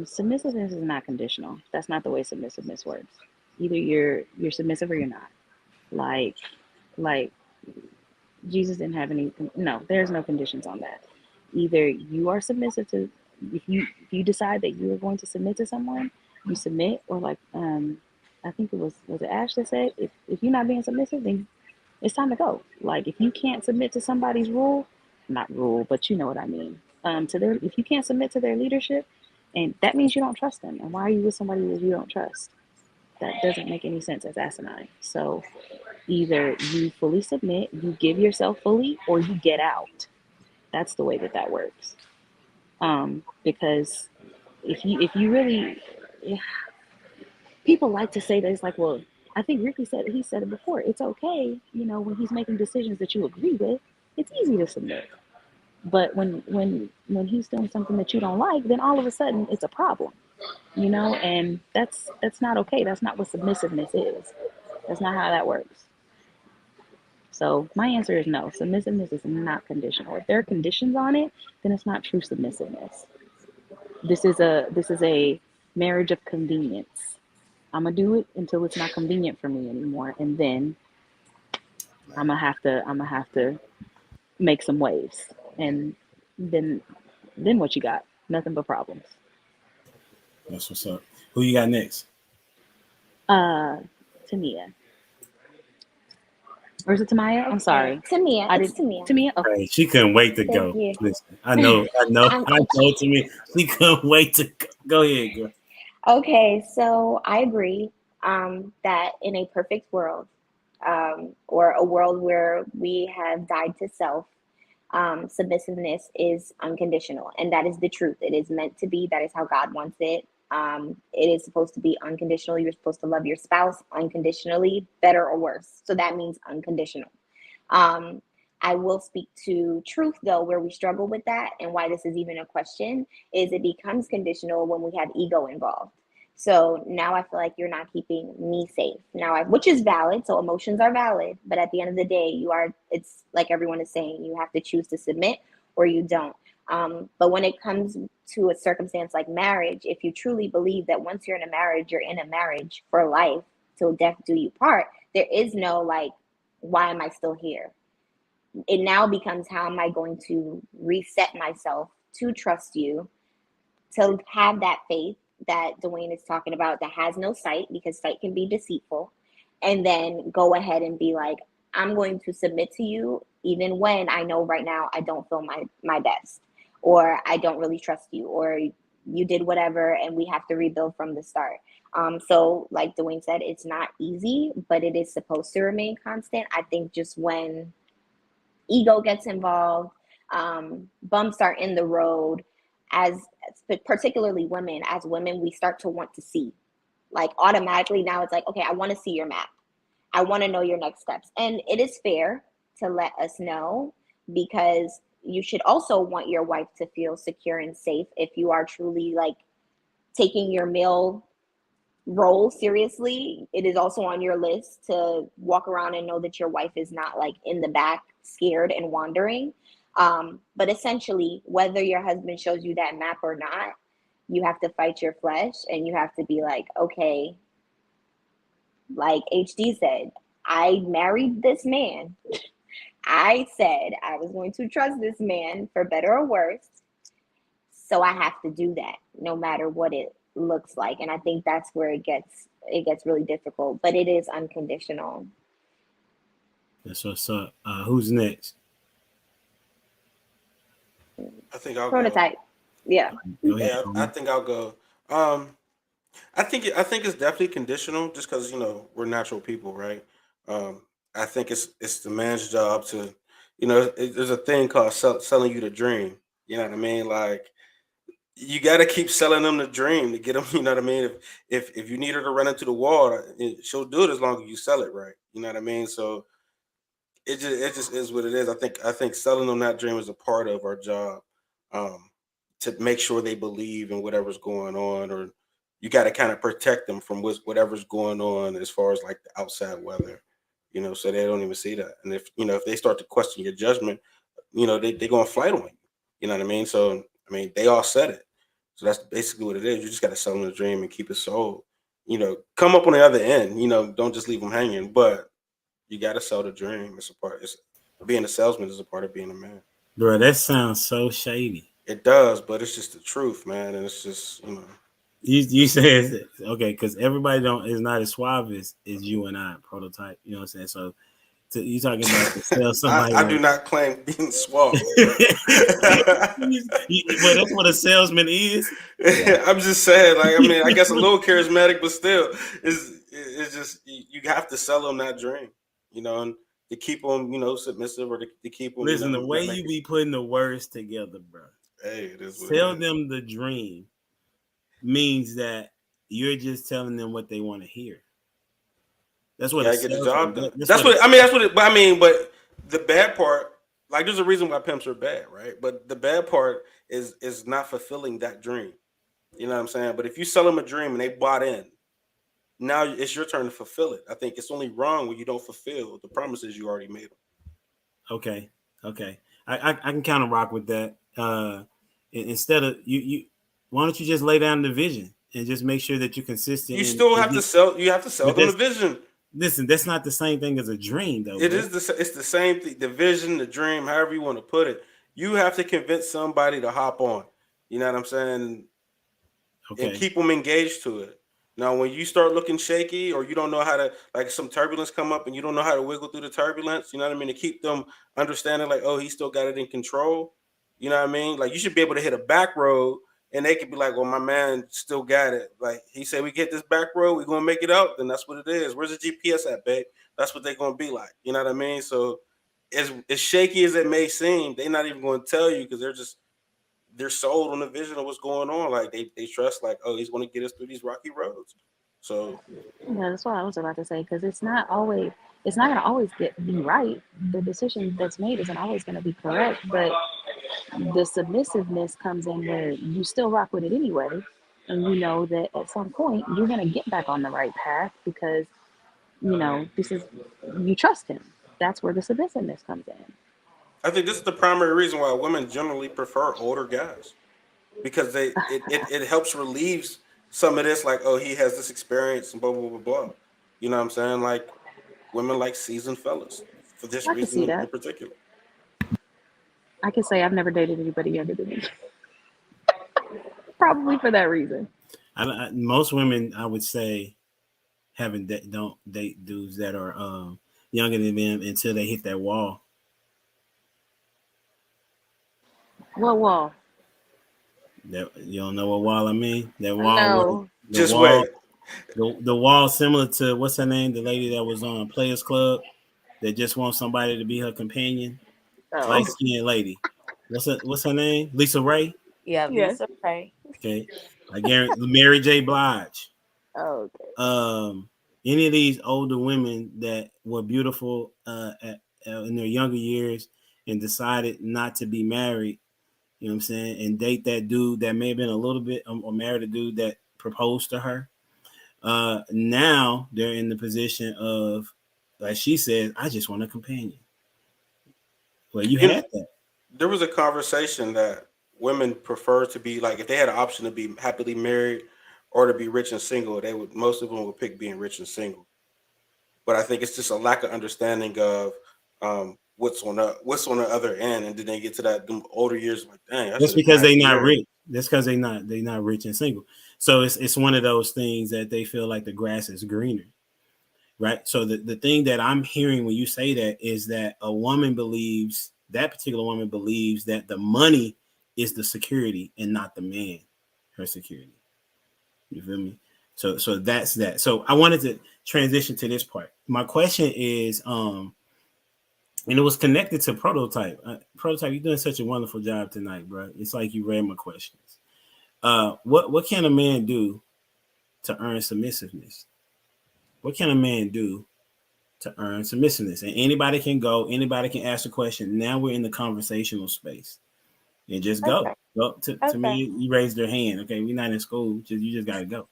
Submissiveness is not conditional. That's not the way submissiveness works. Either you're submissive or you're not. Like Jesus didn't have any. No, there's no conditions on that. Either you are submissive to, if you decide that you are going to submit to someone, you submit, or like I think was it Ash that said, if you're not being submissive, then it's time to go. Like if you can't submit to somebody's not rule, but you know what I mean. If you can't submit to their leadership, and that means you don't trust them. And why are you with somebody that you don't trust? That doesn't make any sense. As asinine. So either you fully submit, you give yourself fully, or you get out. That's the way that works. Because if you really, people like to say that it's like, well, I think Ricky said it before. It's okay, when he's making decisions that you agree with, it's easy to submit. But when he's doing something that you don't like, then all of a sudden it's a problem, and that's not okay. That's not what submissiveness is. That's not how that works. So my answer is no. Submissiveness is not conditional. If there are conditions on it, then it's not true submissiveness. This is a marriage of convenience. I'm gonna do it until it's not convenient for me anymore, and then I'm gonna have to make some waves, and then what you got? Nothing but problems. That's what's up. Who you got next? Tamia. Or is it Tamaya? I'm sorry. Tamia. I It's didn't. Tamia. Tamia. Okay. Hey, she couldn't wait to Thank go. you. Listen, I know, I'm I know. To itchy. me, she couldn't wait to go. Go ahead, girl. Okay, so I agree that in a perfect world, or a world where we have died to self, submissiveness is unconditional, and that is the truth. It is meant to be. That is how God wants it. It is supposed to be unconditional. You're supposed to love your spouse unconditionally, better or worse. So that means unconditional. Um, I will speak to truth though, where we struggle with that, and why this is even a question is it becomes conditional when we have ego involved. So now I feel like you're not keeping me safe. Which is valid. So emotions are valid, but at the end of the day, it's like everyone is saying, you have to choose to submit or you don't. But when it comes to a circumstance like marriage, if you truly believe that once you're in a marriage, you're in a marriage for life, till death do you part, there is no like, why am I still here? It now becomes, how am I going to reset myself to trust you, to have that faith that Dwayne is talking about, that has no sight, because sight can be deceitful, and then go ahead and be like, I'm going to submit to you even when I know right now I don't feel my best, or I don't really trust you, or you did whatever and we have to rebuild from the start. So like Dwayne said, it's not easy, but it is supposed to remain constant. I think just when ego gets involved, bumps are in the road, as particularly women, as women, we start to want to see, like automatically now it's like, okay, I want to see your map. I want to know your next steps. And it is fair to let us know, because you should also want your wife to feel secure and safe. If you are truly like taking your male role seriously, it is also on your list to walk around and know that your wife is not like in the back scared and wandering. But essentially, whether your husband shows you that map or not, you have to fight your flesh, and you have to be like, okay, like HD said, I married this man. I said I was going to trust this man for better or worse. So I have to do that no matter what it looks like. And I think that's where it gets really difficult, but it is unconditional. That's what's up. Who's next? I think I'll go. Prototype. Yeah. Go ahead. Yeah, I think I'll go. Um, I think it's definitely conditional, just because we're natural people, right? Um, I think it's the man's job to, there's a thing called selling you the dream. You know what I mean? Like, you got to keep selling them the dream to get them. You know what I mean? If you need her to run into the wall, she'll do it as long as you sell it right. You know what I mean? So it just is what it is. I think selling them that dream is a part of our job, um, to make sure they believe in whatever's going on, or you got to kind of protect them from whatever's going on as far as like the outside weather, so they don't even see that. And if they start to question your judgment, they go on flight on you. You know what I mean? So I mean, they all said it. So that's basically what it is. You just got to sell them the dream and keep it sold. Come up on the other end. Don't just leave them hanging, but you got to sell the dream. It's a part. It's being a salesman is a part of being a man. Bro, that sounds so shady. It does, but it's just the truth, man. And it's just You said okay, because everybody don't is not as suave as you and I, Prototype. You know what I'm saying? So you talking about to sell somebody I do like not claim being suave. well, that's what a salesman is. I'm just saying, like, I mean, I guess a little charismatic, but still, it's just you have to sell them that dream, and to keep them, submissive, or to keep them, Listen, the way not you making. be putting the words together, bro. Hey, it is what it Sell is. them the dream means that you're just telling them what they want to hear. That's You what a gotta get the job salesman. done. That's That's what. what I mean. That's what it. But I mean, but the bad part, like, there's a reason why pimps are bad, right? But the bad part is not fulfilling that dream. You know what I'm saying? But if you sell them a dream and they bought in, now it's your turn to fulfill it. I think it's only wrong when you don't fulfill the promises you already made them. Okay, okay. I can kind of rock with that. Instead of you, why don't you just lay down the vision and just make sure that you're consistent You still and have to sell. You have to sell but them the that's vision. listen, that's not the same thing as a dream, though, It bro. is it's the same thing. The vision, the dream, however you want to put it. You have to convince somebody to hop on. You know what I'm saying? And Okay, keep them engaged to it. Now, when you start looking shaky or you don't know how to, like some turbulence come up and you don't know how to wiggle through the turbulence, you know what I mean? To keep them understanding, like, oh, he still got it in control. You know what I mean? Like, you should be able to hit a back road and they could be like, well, my man still got it. Like, he said, we get this back road, we're going to make it out. Then that's what it is. Where's the GPS at, babe? That's what they're going to be like. You know what I mean? So, as shaky as it may seem, they're not even going to tell you because they're sold on the vision of what's going on. Like they trust, like, oh, he's going to get us through these rocky roads. So Yeah, that's what I was about to say because it's not gonna always be right. The decision that's made isn't always gonna be correct, but the submissiveness comes in where you still rock with it anyway, and you know that at some point you're gonna get back on the right path because this is you trust him. That's where the submissiveness comes in. I think this is the primary reason why women generally prefer older guys because it helps relieve some of this, like, oh, he has this experience and blah blah blah blah. You know what I'm saying? Like women like seasoned fellas for this I can reason see in that. particular. I can say I've never dated anybody younger than me, probably for that reason. most women, I would say, don't date dudes that are younger than them until they hit that wall. Well, That you don't know what wall I mean? That wall where No. the Just wall wait. the wall similar to what's her name? The lady that was on Players Club that just wants somebody to be her companion. Light oh, skinned lady. What's her name? Lisa Ray. Yeah, yes. Lisa Ray. Okay. I guarantee Mary J. Blige. Oh, okay. Um, any of these older women that were beautiful in their younger years and decided not to be married, you know what I'm saying, and date that dude that may have been a little bit or married a dude that proposed to her. Now they're in the position of, like she said, I just want a companion. Well, you You know, had that. there was a conversation that women prefer to be like if they had an option to be happily married or to be rich and single, they would most of them would pick being rich and single. But I think it's just a lack of understanding of what's on the other end, and then they get to that them older years like, dang, I That's should have because been they happily not married. rich. That's because they not rich and single. So it's one of those things that they feel like the grass is greener, right? So the thing that I'm hearing when you say that is that that particular woman believes that the money is the security and not the man, her security. You feel me? So that's that. So I wanted to transition to this part. My question is, and it was connected to prototype. Prototype, you're doing such a wonderful job tonight, bro. It's like you read my questions. What can a man do to earn submissiveness? What can a man do to earn submissiveness? And anybody can go, anybody can ask a question. Now we're in the conversational space. And just go. Okay. Go to Okay. me, you raised their hand. Okay, we're not in school. You just gotta go.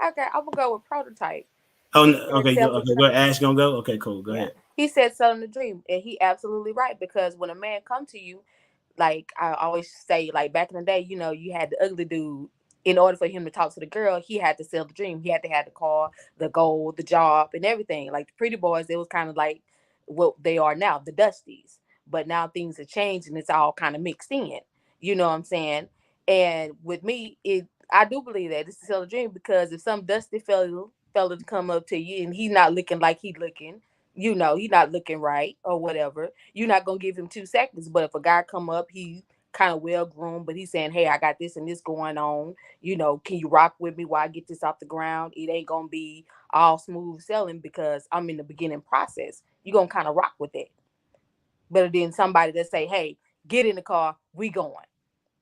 Okay. I'm gonna go with prototype. Oh He no, said okay, sell the okay, go dream. Ash gonna go. Okay, cool. Go Yeah. ahead. He said selling the dream. And he absolutely right because when a man come to you, like I always say, like back in the day, you had the ugly dude. In order for him to talk to the girl, he had to sell the dream. He had to have the car, the gold, the job, and everything. Like the pretty boys, it was kind of like what they are now, the Dusties. But now things have changed and it's all kind of mixed in. You know what I'm saying? And with me, I do believe that it's to sell a dream because if some dusty fella to come up to you and he's not looking like he looking, he's not looking right or whatever, you're not gonna give him 2 seconds. But if a guy come up, he kind of well groomed, but he's saying, "Hey, I got this and this going on. Can you rock with me while I get this off the ground?" It ain't gonna be all smooth selling because I'm in the beginning process. You're gonna kind of rock with it. But then somebody that say, "Hey, get in the car, we going."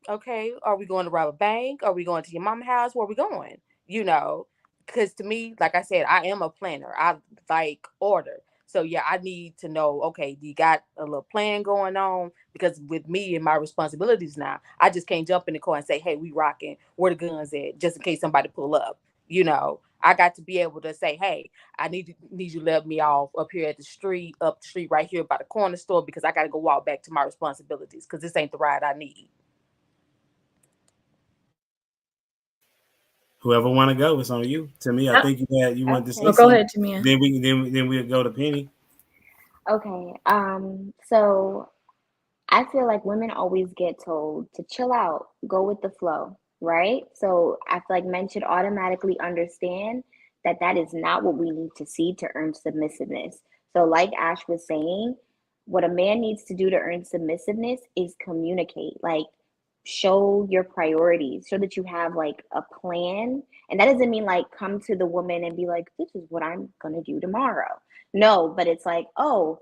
Okay, are we going to rob a bank? Are we going to your mama house? Where are we going? You know, because to me, like I said, I am a planner. I like order. So yeah, I need to know, okay, do you got a little plan going on? Because with me and my responsibilities now, I just can't jump in the car and say, "Hey, we rocking. Where the guns at?" Just in case somebody pull up. I got to be able to say, hey, I need you to let me off up here at the street, up the street right here by the corner store, because I got to go walk back to my responsibilities, because this ain't the ride I need. Whoever want to go, it's on you. To me, I think you want to say Go something. ahead, Tamia. Then we'll go to Penny. Okay. So I feel like women always get told to chill out, go with the flow, right? So I feel like men should automatically understand that that is not what we need to see to earn submissiveness. So, like Ash was saying, what a man needs to do to earn submissiveness is communicate, like show your priorities, show that you have like a plan. And that doesn't mean like come to the woman and be like, this is what I'm going to do tomorrow. No, but it's like, oh,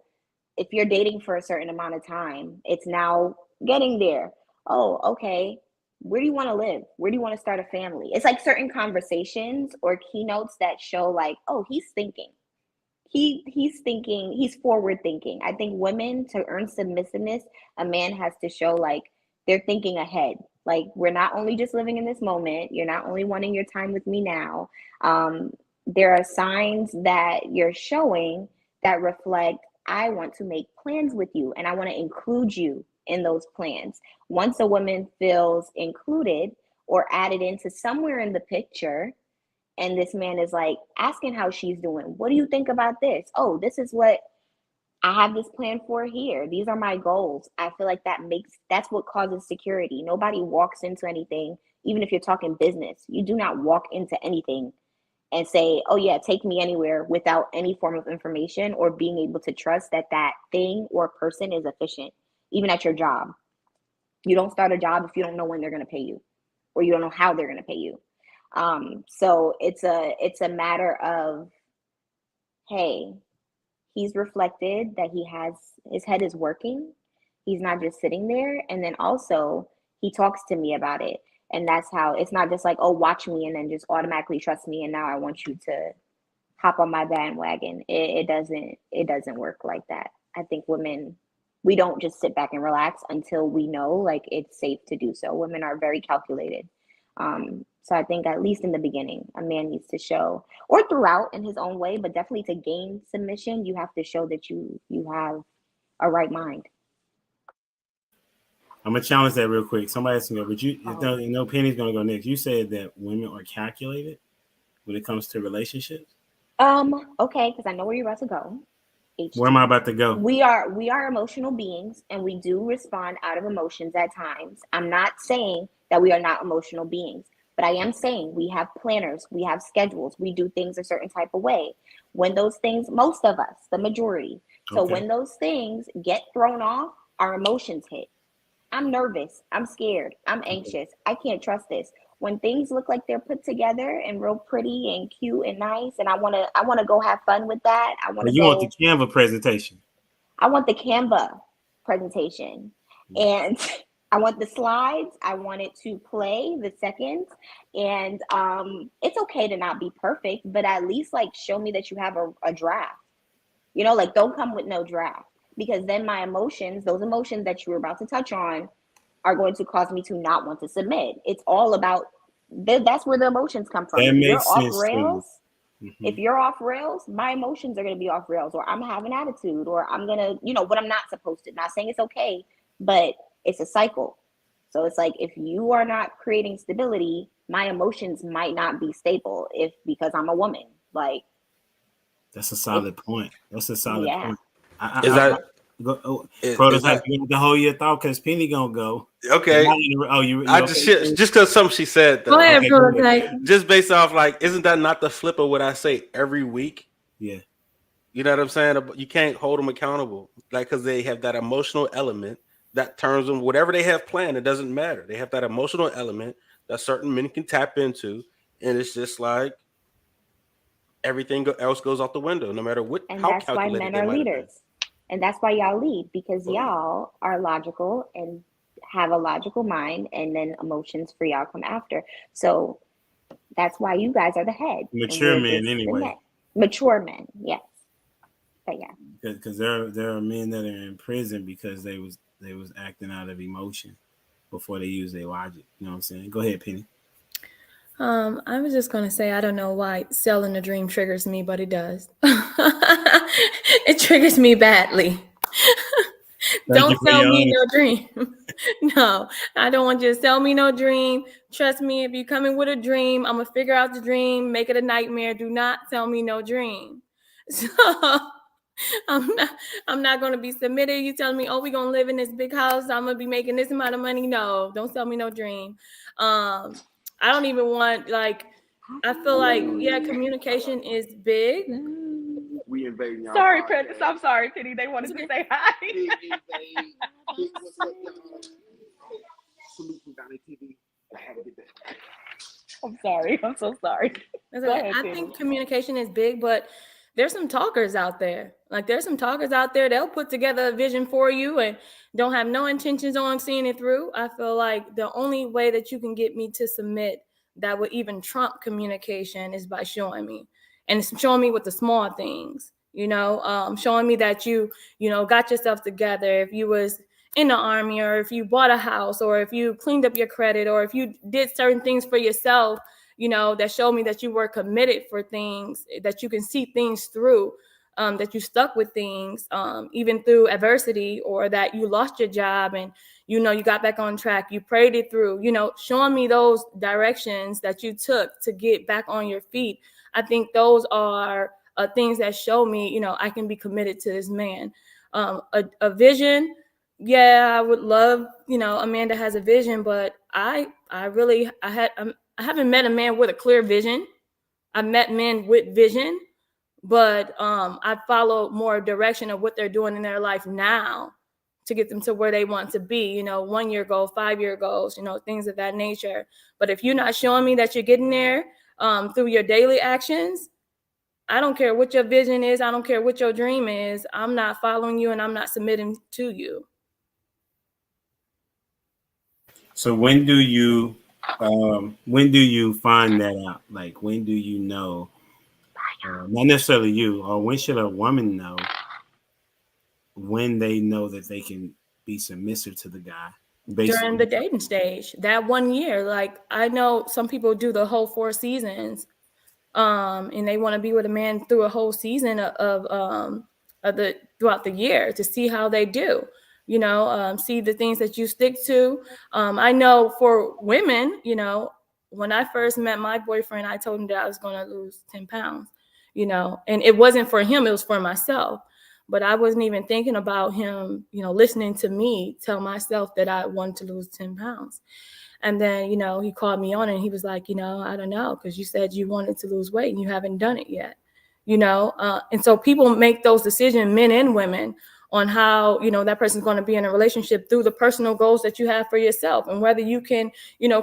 if you're dating for a certain amount of time, it's now getting there. Oh, okay. Where do you want to live? Where do you want to start a family? It's like certain conversations or keynotes that show like, oh, he's thinking. He's thinking, he's forward thinking. I think women, to earn submissiveness, a man has to show like they're thinking ahead. Like, we're not only just living in this moment, you're not only wanting your time with me now. There are signs that you're showing that reflect, I want to make plans with you and I want to include you in those plans. Once a woman feels included or added into somewhere in the picture, and this man is like asking how she's doing, what do you think about this? Oh, this is what I have this plan for here. These are my goals. I feel like that's what causes security. Nobody walks into anything, even if you're talking business. You do not walk into anything and say, oh yeah, take me anywhere, without any form of information or being able to trust that that thing or person is efficient. Even at your job, you don't start a job if you don't know when they're going to pay you, or you don't know how they're going to pay you. So it's a matter of, hey, he's reflected that his head is working. He's not just sitting there. And then also he talks to me about it. And that's how, it's not just like, oh, watch me and then just automatically trust me and now I want you to hop on my bandwagon. It doesn't work like that. I think women, we don't just sit back and relax until we know like it's safe to do so. Women are very calculated. So I think at least in the beginning, a man needs to show, or throughout in his own way, but definitely to gain submission, you have to show that you have a right mind. I'm gonna challenge that real quick. Somebody asked me, but you Oh. know, Penny's gonna go next. You said that women are calculated when it comes to relationships. Okay, because I know where you're about to go. Where am I HT. about to go? We are emotional beings and we do respond out of emotions at times. I'm not saying that we are not emotional beings, but I am saying we have planners, we have schedules, we do things a certain type of way. When those things, most of us, the majority, so Okay. when those things get thrown off, our emotions hit. I'm nervous, I'm scared, I'm anxious, I can't trust this. When things look like they're put together and real pretty and cute and nice, and I wanna go have fun with that. Well, you want the Canva presentation. I want the Canva presentation, and I want the slides. I want it to play the seconds, and it's okay to not be perfect, but at least like show me that you have a draft. Like don't come with no draft, because then my emotions, those emotions that you were about to touch on, are going to cause me to not want to submit. It's all about that's where the emotions come from. That If you're makes off sense to me. rails, if you're off rails, my emotions are going to be off rails, or I'm gonna have an attitude, or I'm going to, what I'm not supposed to. Not saying it's okay, but it's a cycle. So it's like, if you are not creating stability, my emotions might not be stable because I'm a woman. Like, That's a solid point. That's a solid yeah. point. Is that Protos have to hold your thought because Penny gonna go. okay? I just because something she said though. Go ahead, Okay, Prototype. Just based off like, isn't that not the flip of what I say every week? Yeah. You know what I'm saying? You can't hold them accountable, like, because they have that emotional element that turns them, whatever they have planned, it doesn't matter. They have that emotional element that certain men can tap into, and it's just like everything else goes out the window, no matter And how that's why calculated men they are might have been. leaders. And that's why y'all lead, because y'all are logical and have a logical mind, and then emotions for y'all come after. So that's why you guys are the head. Mature men, anyway. Mature men, yes. But yeah. Because there are men that are in prison because they was acting out of emotion before they use their logic. You know what I'm saying? Go ahead, Penny. I was just gonna say I don't know why selling a dream triggers me, but it does. It triggers me badly. Thank you Don't for sell your me honesty. no dream. No, I don't want you to sell me no dream. Trust me, if you come in with a dream, I'm gonna figure out the dream, make it a nightmare. Do not sell me no dream. So I'm not I'm not gonna be submitted. You telling me, oh, we're gonna live in this big house, I'm gonna be making this amount of money. No, don't sell me no dream. I don't even want like I feel like yeah, communication is big. We invading y'all. Sorry, podcast. Prentice. I'm sorry, Penny. They wanted It's to okay. say hi. What's up, y'all? Salute from Donnie TV. I had to get that. I'm sorry. I'm so sorry. That's Go okay. ahead, I Penny. think communication is big, but there's some talkers out there. Like there's some talkers out there. They'll put together a vision for you and don't have no intentions on seeing it through. I feel like the only way that you can get me to submit that would even trump communication is by showing me, and it's showing me with the small things. Showing me that you got yourself together. If you was in the army, or if you bought a house, or if you cleaned up your credit, or if you did certain things for yourself, that showed me that you were committed for things, that you can see things through, that you stuck with things, even through adversity, or that you lost your job and, you got back on track, you prayed it through, showing me those directions that you took to get back on your feet. I think those are things that show me, I can be committed to this man. A vision, yeah, I would love, Amanda has a vision, but I haven't met a man with a clear vision. I've met men with vision, but I follow more direction of what they're doing in their life now to get them to where they want to be, 1 year goal, 5 year goals, things of that nature. But if you're not showing me that you're getting there through your daily actions, I don't care what your vision is. I don't care what your dream is. I'm not following you and I'm not submitting to you. So when do you find that out? Like when do you know? Not necessarily you, or when should a woman know when they know that they can be submissive to the guy? During the dating stage, that 1 year, like I know some people do the whole 4 seasons, and they want to be with a man through a whole season of the throughout the year to see how they do. See the things that you stick to. I know for women, when I first met my boyfriend, I told him that I was going to lose 10 pounds. And it wasn't for him; it was for myself. But I wasn't even thinking about him, listening to me tell myself that I wanted to lose 10 pounds. And then, he called me on it and he was like, I don't know, because you said you wanted to lose weight and you haven't done it yet, and so people make those decisions, men and women, on how, that person's going to be in a relationship through the personal goals that you have for yourself and whether you can,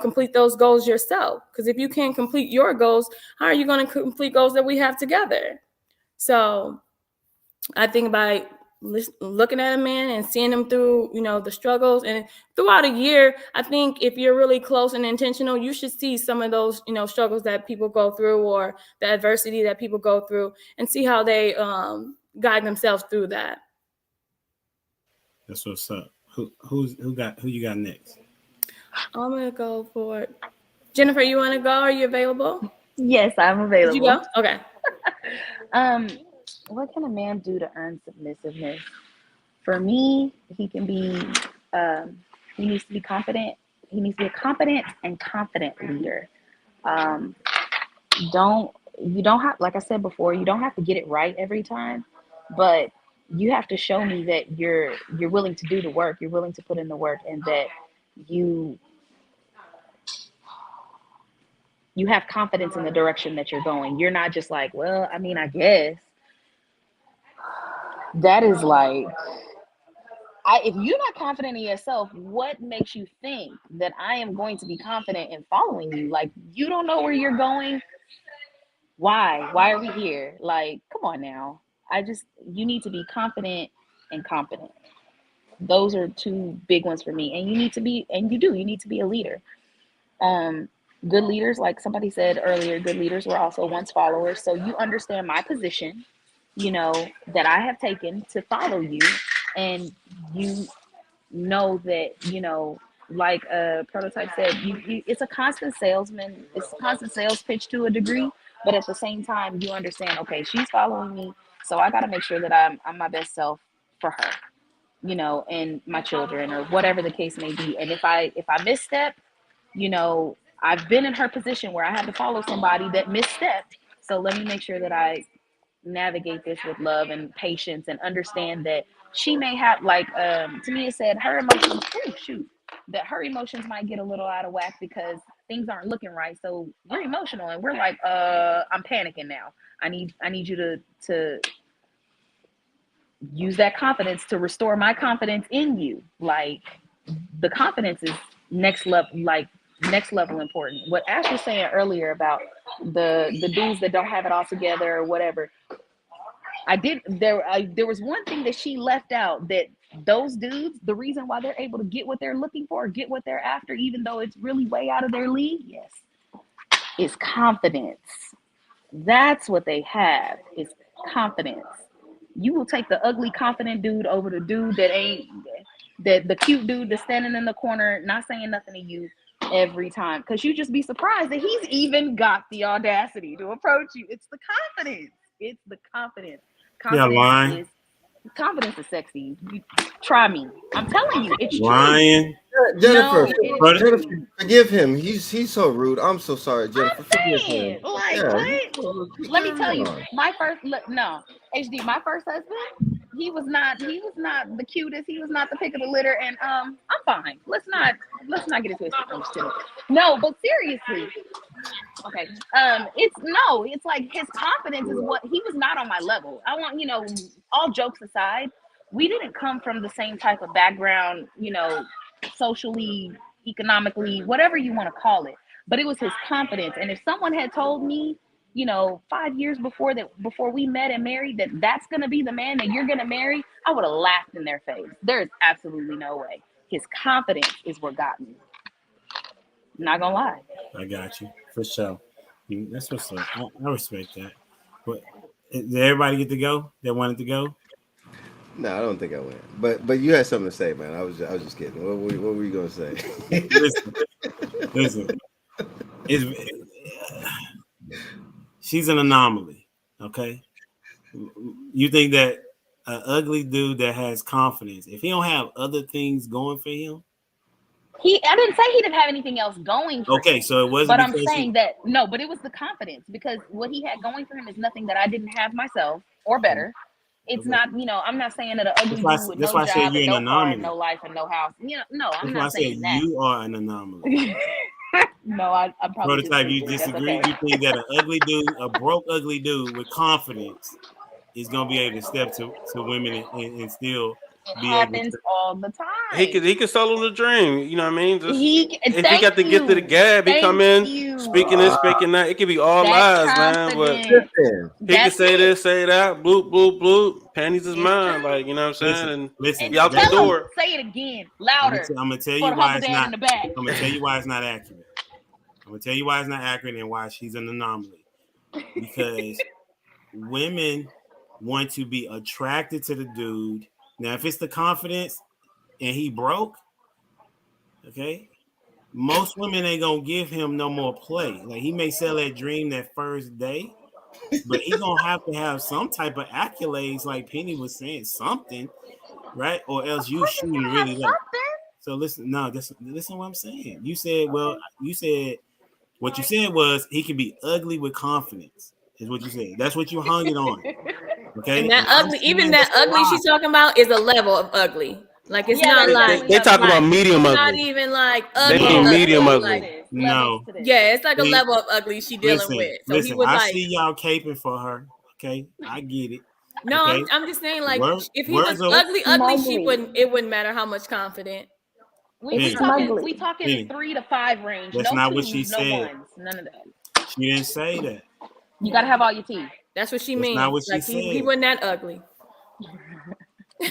complete those goals yourself. Because if you can't complete your goals, how are you going to complete goals that we have together? So I think about looking at a man and seeing him through, the struggles, and throughout a year, I think if you're really close and intentional, you should see some of those, struggles that people go through or the adversity that people go through and see how they guide themselves through that. That's what's up. Who you got next? I'm gonna go for Jennifer. You want to go? Are you available? Yes, I'm available. Did you go? Okay. What can a man do to earn submissiveness? For me, he can be. He needs to be confident. He needs to be a competent and confident leader. You don't have, like I said before, you don't have to get it right every time, but you have to show me that you're willing to do the work, you're willing to put in the work, and that you have confidence in the direction that you're going. You're not just like, well, I mean, I guess. That is like, if you're not confident in yourself, what makes you think that I am going to be confident in following you? Like, you don't know where you're going. Why are we here? Like, come on now. You need to be confident and competent. Those are two big ones for me. And you need to be a leader. Good leaders, like somebody said earlier, good leaders were also once followers. So you understand my position, that I have taken to follow you. And you know that, like Prototype said, it's a constant salesman. It's a constant sales pitch to a degree, but at the same time, you understand. Okay, she's following me, so I got to make sure that I'm my best self for her, and my children or whatever the case may be. And if I misstep, I've been in her position where I had to follow somebody that misstepped. So let me make sure that I navigate this with love and patience and understand that she may have, like, to me it said her emotions, oh shoot, that her emotions might get a little out of whack because things aren't looking right. So we're emotional and we're like, I'm panicking now. I need you to use that confidence to restore my confidence in you. Like, the confidence is next level important. What Ash was saying earlier about the dudes that don't have it all together or whatever, there was one thing that she left out, that those dudes, the reason why they're able to get what they're looking for, get what they're after, even though it's really way out of their league, yes, is confidence. That's what they have, is confidence. You will take the ugly confident dude over the dude that ain't, that the cute dude that's standing in the corner not saying nothing to you every time, because you just be surprised that he's even got the audacity to approach you. It's the confidence. It's the confidence. Confidence is sexy. Try me. I'm telling you, it's Lying. true. Jennifer, No, Jennifer, forgive him. He's so rude. I'm so sorry, Jennifer. I'm Forgive him. saying, like, Yeah, what? Let me tell you, my first no, HD, my first husband, he was not the cutest. He was not the pick of the litter, and I'm fine. Let's not get it twisted. I'm just kidding. No, but seriously, okay. It's like his confidence is what, he was not on my level. I want, all jokes aside, we didn't come from the same type of background, socially, economically, whatever you want to call it. But it was his confidence. And if someone had told me, 5 years before we met and married, that's gonna be the man that you're gonna marry, I would have laughed in their face. There is absolutely no way. His confidence is what got me. Not gonna lie. I got you for sure. That's what's up. I respect that. But did everybody get to go that wanted to go? No, I don't think I went. But you had something to say, man. I was just kidding. What were you gonna say? Listen. She's an anomaly. Okay. You think that an ugly dude that has confidence, if he don't have other things going for him, I didn't say he didn't have anything else going for him. Okay, so it wasn't. But I'm saying that no, but it was the confidence, because what he had going for him is nothing that I didn't have myself or better. It's not, I'm not saying that an ugly dude with no job and no car and no life and no house. No, I'm not saying that. You are an anomaly. No, I'm probably Prototype. You disagree? Okay. You think that an ugly dude, a broke ugly dude with confidence, is gonna be able to step to women and still be happens able to, all the time. He could sell them the dream. You know what I mean? Just, if he got to get to the gab, he come in speaking this, speaking that. It could be all lies, man. But he can say this, say that, bloop, bloop, bloop. Panties is mine, like, you know what I'm saying? Listen, out the door. Say it again, louder. I'm gonna tell you why it's not. I'm gonna tell you why it's not accurate. I'm gonna tell you why it's not accurate and why she's an anomaly. Because women want to be attracted to the dude. Now, if it's the confidence and he broke, okay, most women ain't gonna give him no more play. Like, he may sell that dream that first day, but he gonna have to have some type of accolades, like Penny was saying, something, right? Or else you shooting really low. So listen to what I'm saying. You said what you said was he can be ugly with confidence, is what you said. That's what you hung it on. Okay. And that ugly, even that ugly she's talking about is a level of ugly. Like, it's not like they talk about medium ugly. Not even like ugly. They mean medium ugly. Like, no. Yeah, it's like a level of ugly she dealing with. So he was see y'all caping for her. Okay, I get it. No, okay? I'm just saying, like, if he was ugly, it wouldn't matter how much confident. We talking 3 to 5 range. That's no not twos, what she said. Ones, none of that. She didn't say that. You gotta have all your teeth. That's what she means. Not what she said. He wasn't that ugly.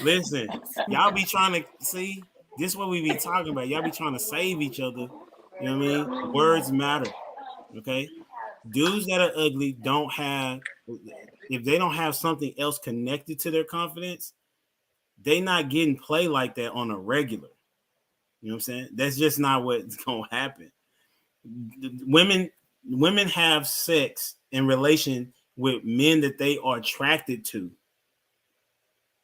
Listen, y'all be trying to see. This is what we be talking about. Y'all be trying to save each other. You know what I mean? Words matter. Okay, dudes that are ugly don't have. If they don't have something else connected to their confidence, they not getting play like that on a regular. You know what I'm saying? That's just not what's gonna happen. Women have sex in relation with men that they are attracted to.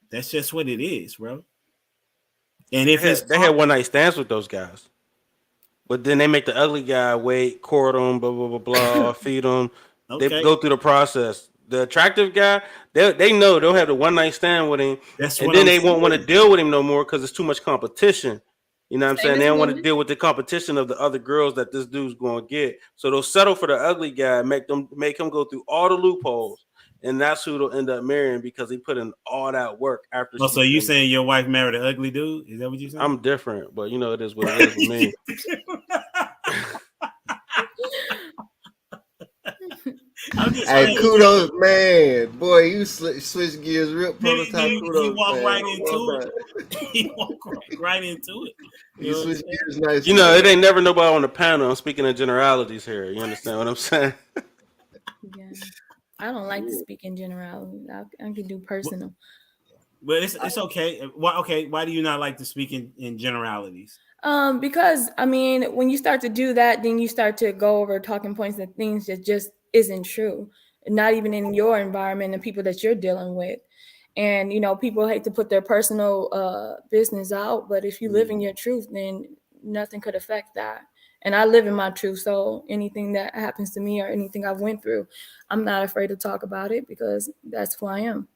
That's just what it is, bro. And if it's They had one night stands with those guys. But then they make the ugly guy wait, court him, blah blah blah blah, feed him. They okay, go through the process. The attractive guy, they know they'll have the one night stand with him, that's and what then I'm they won't want to saying. deal with him no more because it's too much competition. You know what I'm Same saying? They as don't want to women. deal with the competition of the other girls that this dude's going to get. So they'll settle for the ugly guy, make him go through all the loopholes, and that's who they'll end up marrying because he put in all that work after Oh, she so you finished. saying your wife married an ugly dude? Is that what you saying? I'm different, but you know it is what it is with me. I'm just Hey, saying, bro. kudos, man. Boy, you switch gears real prototype. He Kudos, walked man. right Well into done. it. He walked right into it. You You know what I'm switch saying? gears nicely. You know, it Man. ain't never nobody on the panel. I'm speaking in generalities here. You understand what I'm saying? Yeah. I don't like to speak in generality. I can do personal. But it's okay. Why do you not like to speak in generalities? Because I mean, when you start to do that, then you start to go over talking points and things that just isn't true, not even in your environment and people that you're dealing with. And people hate to put their personal business out, but if you live in your truth, then nothing could affect that. And I live in my truth, so anything that happens to me or anything I've went through, I'm not afraid to talk about it because that's who I am.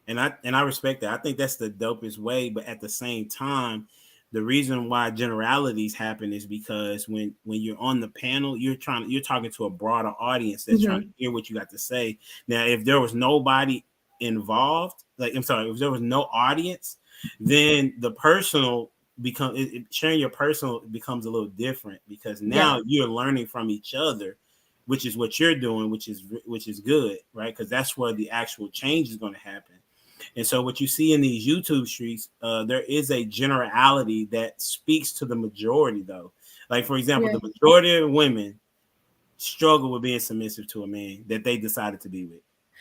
And I respect that. I think that's the dopest way. But at the same time, the reason why generalities happen is because when you're on the panel, you're talking to a broader audience that's trying to hear what you got to say. Now, if there was nobody involved, if there was no audience, then the personal sharing your personal becomes a little different because now Yeah. you're learning from each other, which is what you're doing, which is good, right? Because that's where the actual change is going to happen. And so what you see in these YouTube streets, there is a generality that speaks to the majority, though. Like, for example, Yeah. the majority of women struggle with being submissive to a man that they decided to be with.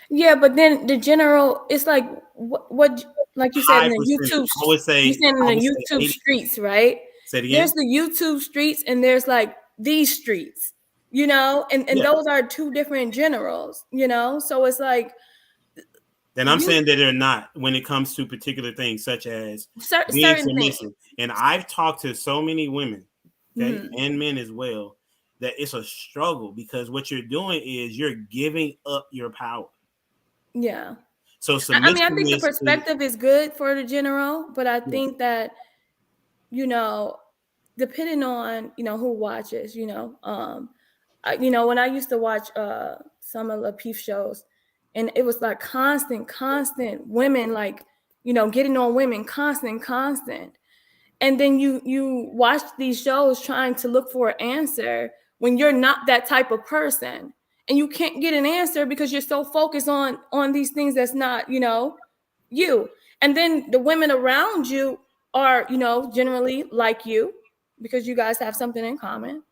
Yeah, but then the general, it's like what like you said in High the percentage. YouTube, I you said in the would say YouTube 80. streets, right? Say it There's again. the YouTube streets and there's like these streets, and Yeah. those are two different generals, so it's like And I'm you saying that they're not when it comes to particular things such as being certain things. submissive. And I've talked to so many women, okay, Mhm. and men as well, that it's a struggle because what you're doing is you're giving up your power. Yeah. So I mean, I think the submissiveness is perspective is good for the general, but I yeah. think that, you know, depending on, who watches, when I used to watch some of the Peep shows, and it was like constant women, like, getting on women, constant. And then you watch these shows trying to look for an answer when you're not that type of person. And you can't get an answer because you're so focused on these things that's not, you. And then the women around you are, generally like you because you guys have something in common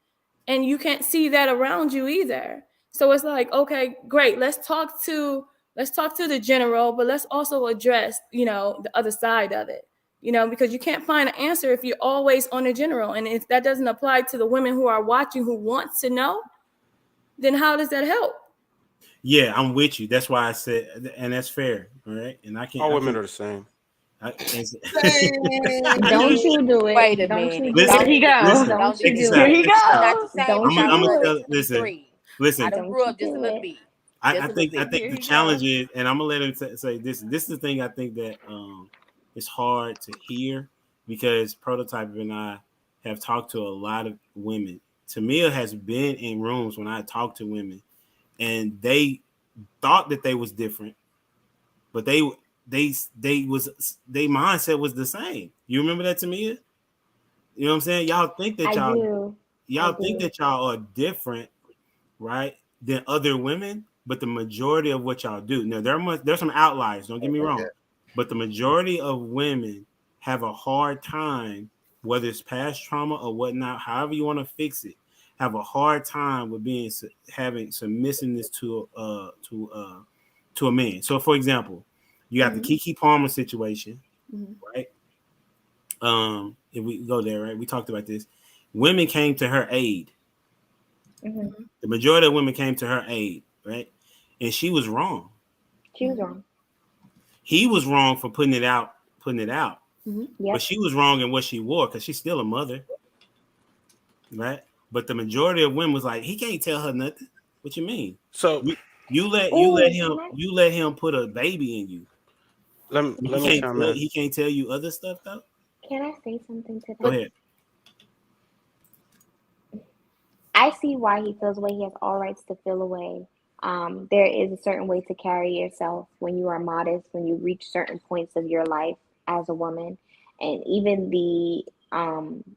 and you can't see that around you either. So it's like, okay, great, let's talk to the general, but let's also address, the other side of it, because you can't find an answer if you're always on the general. And if that doesn't apply to the women who are watching who wants to know, then how does that help? Yeah, I'm with you. That's why I said, and that's fair. All right. And All I women can, are the same. Don't you do it. Wait a Don't you minute. do listen, Here he it. go. listen, Don't Don't you check do this do Here out. it. he it. Check this out. Not the go. same Don't as you I I'm was gonna do at it. tell, listen, 23. I listen. done Don't grew you up just a do little it. bit. Just I a little think bit. Here the he challenge go. is, and I'm gonna let him say this. This is the thing I think that it's hard to hear because Prototype and I have talked to a lot of women. Tamia has been in rooms when I talked to women, and they thought that they was different, but they mindset was the same. You remember that, Tamia? You know what I'm saying? Y'all think that I do. I y'all think do. that y'all are different, right, than other women, but the majority of what y'all do. Now there's some outliers, don't get me wrong, but the majority of women have a hard time, whether it's past trauma or whatnot, however you want to fix it, have a hard time with having submissiveness to a man. So for example, you got the Mhm. Kiki Palmer situation, Mhm. right? if we go there, right? We talked about this. Women came to her aid. Mm-hmm. The majority of women came to her aid, right? And she was wrong. She was wrong. He was wrong for putting it out. Mm-hmm. Yep. But she was wrong in what she wore because she's still a mother, right? But the majority of women was like, he can't tell her nothing. What you mean? So You let him put a baby in you. let me chime in. He can't tell you other stuff though. Can I say something to Go that? ahead. I see why he feels away. He has all rights to feel away. There is a certain way to carry yourself when you are modest, when you reach certain points of your life as a woman. And even the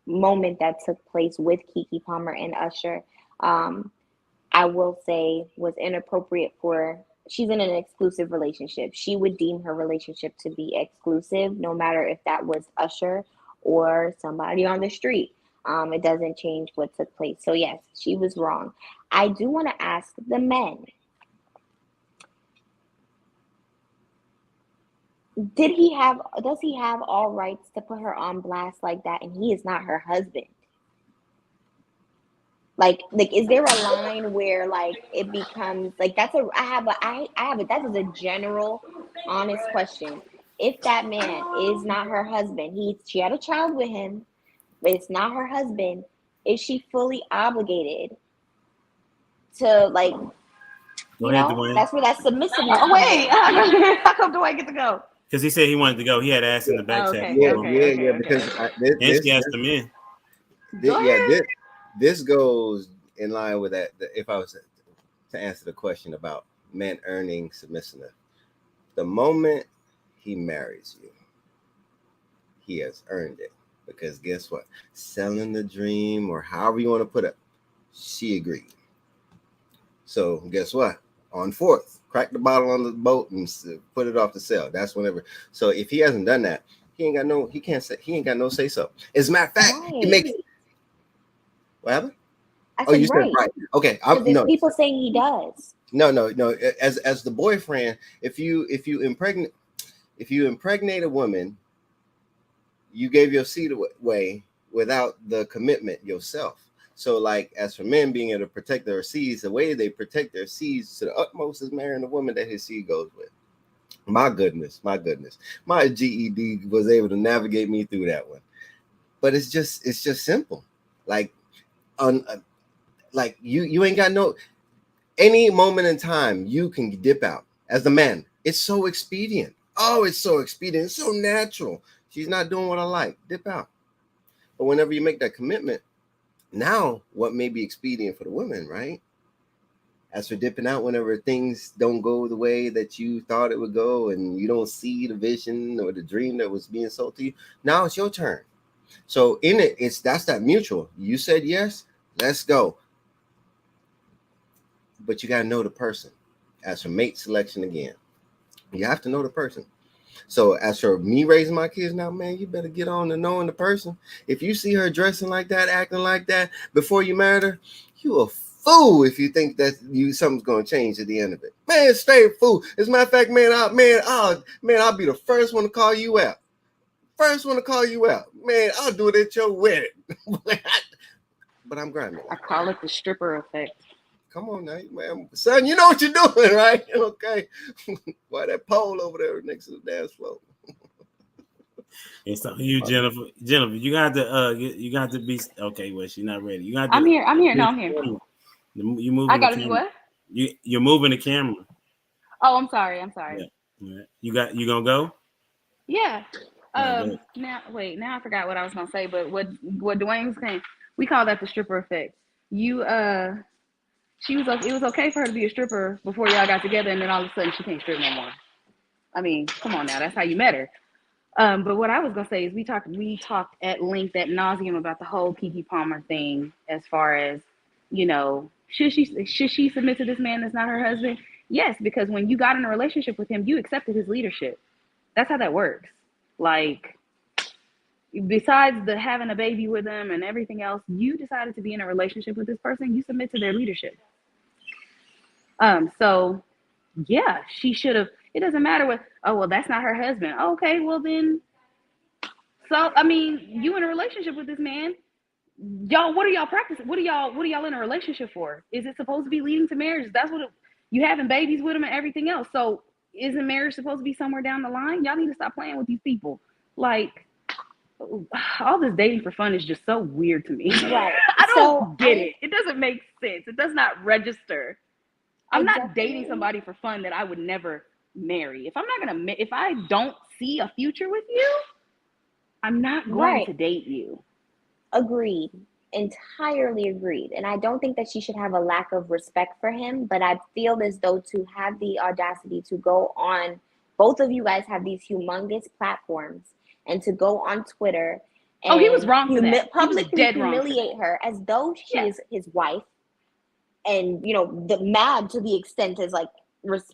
moment that took place with Keke Palmer and Usher, um, I will say was inappropriate for. She's in an exclusive relationship. She would deem her relationship to be exclusive, no matter if that was Usher or somebody on the street. It doesn't change what took place. So yes, she was wrong. I do want to ask the men: Does he have all rights to put her on blast like that? And he is not her husband. Like, is there a line where like it becomes like that's a I have a that is a general, honest question. If that man is not her husband, she had a child with him, but it's not her husband, is she fully obligated to like, Go ahead, Dwayne. that's where that submissiveness Oh, wait. How come do I get to go? Because he said he wanted to go. He had asked in the back Oh, chat. okay. Yeah, Okay. yeah, yeah. Because And she asked him in. Go ahead. this goes in line with that. If I was to answer the question about men earning submissiveness, the moment he marries you, he has earned it. Because guess what? Selling the dream, or however you want to put it, she agreed. So guess what? On fourth, crack the bottle on the boat and put it off the sail. That's whenever. So if he hasn't done that, he ain't got no say so. As a matter of fact, right. it makes what happened? I Oh, said you said right. right. Okay. Because there's people saying he does. No. As the boyfriend, if you impregnate a woman, you gave your seed away without the commitment yourself. So, like, as for men being able to protect their seeds, the way they protect their seeds to the utmost is marrying a woman that his seed goes with. My goodness. My GED was able to navigate me through that one. But it's just simple. Like, like you ain't got no any moment in time you can dip out as a man. It's so expedient. Oh, it's so expedient. It's so natural. She's not doing what I like. Dip out. But whenever you make that commitment, now what may be expedient for the women, right? As for dipping out whenever things don't go the way that you thought it would go and you don't see the vision or the dream that was being sold to you, now it's your turn. So in it, that's that mutual. You said yes, let's go. But you got to know the person. As for mate selection again, you have to know the person. So as for me raising my kids now, man, you better get on to knowing the person. If you see her dressing like that, acting like that before you married her, you a fool if you think that something's gonna change at the end of it. Man, straight fool. As a matter of fact, I'll be the first one to call you out. Man, I'll do it at your wedding. But I'm grinding. I call it the stripper effect. Come on now, man. Son, you know what you're doing, right? Okay. Why that pole over there next to the dance floor? It's up to you, Jennifer. Jennifer, you got to be okay. Well, she's not ready. You got. I'm here. No, I'm here. You moving? I gotta be what? You're moving the camera. Oh, I'm sorry. Yeah. You gonna go? Yeah. Now I forgot what I was gonna say, but what Dwayne was saying, we call that the stripper effect. It was okay for her to be a stripper before y'all got together, and then all of a sudden she can't strip no more. I mean, come on now, that's how you met her. But what I was gonna say is we talked at length at nauseum about the whole Keke Palmer thing, as far as, should she submit to this man that's not her husband? Yes, because when you got in a relationship with him, you accepted his leadership. That's how that works. Like, besides the having a baby with them and everything else, you decided to be in a relationship with this person. You submit to their leadership. So yeah, she should have. It doesn't matter what. Oh well, that's not her husband. Okay, well then So I mean, you in a relationship with this man. Y'all, what are y'all practicing? What are y'all in a relationship for? Is it supposed to be leading to marriage? That's what you having babies with him and everything else. So isn't marriage supposed to be somewhere down the line? Y'all need to stop playing with these people. Like, all this dating for fun is just so weird to me. Right. I don't get it. It doesn't make sense. It does not register. I'm not dating somebody for fun that I would never marry. If I'm not gonna, if I don't see a future with you, I'm not going to date you. Agreed. Entirely agreed. And I don't think that she should have a lack of respect for him, but I feel as though to have the audacity to go on, both of you guys have these humongous platforms, and to go on Twitter and he was wrong for that. publicly humiliate her as though she is his wife, and the mad to the extent is like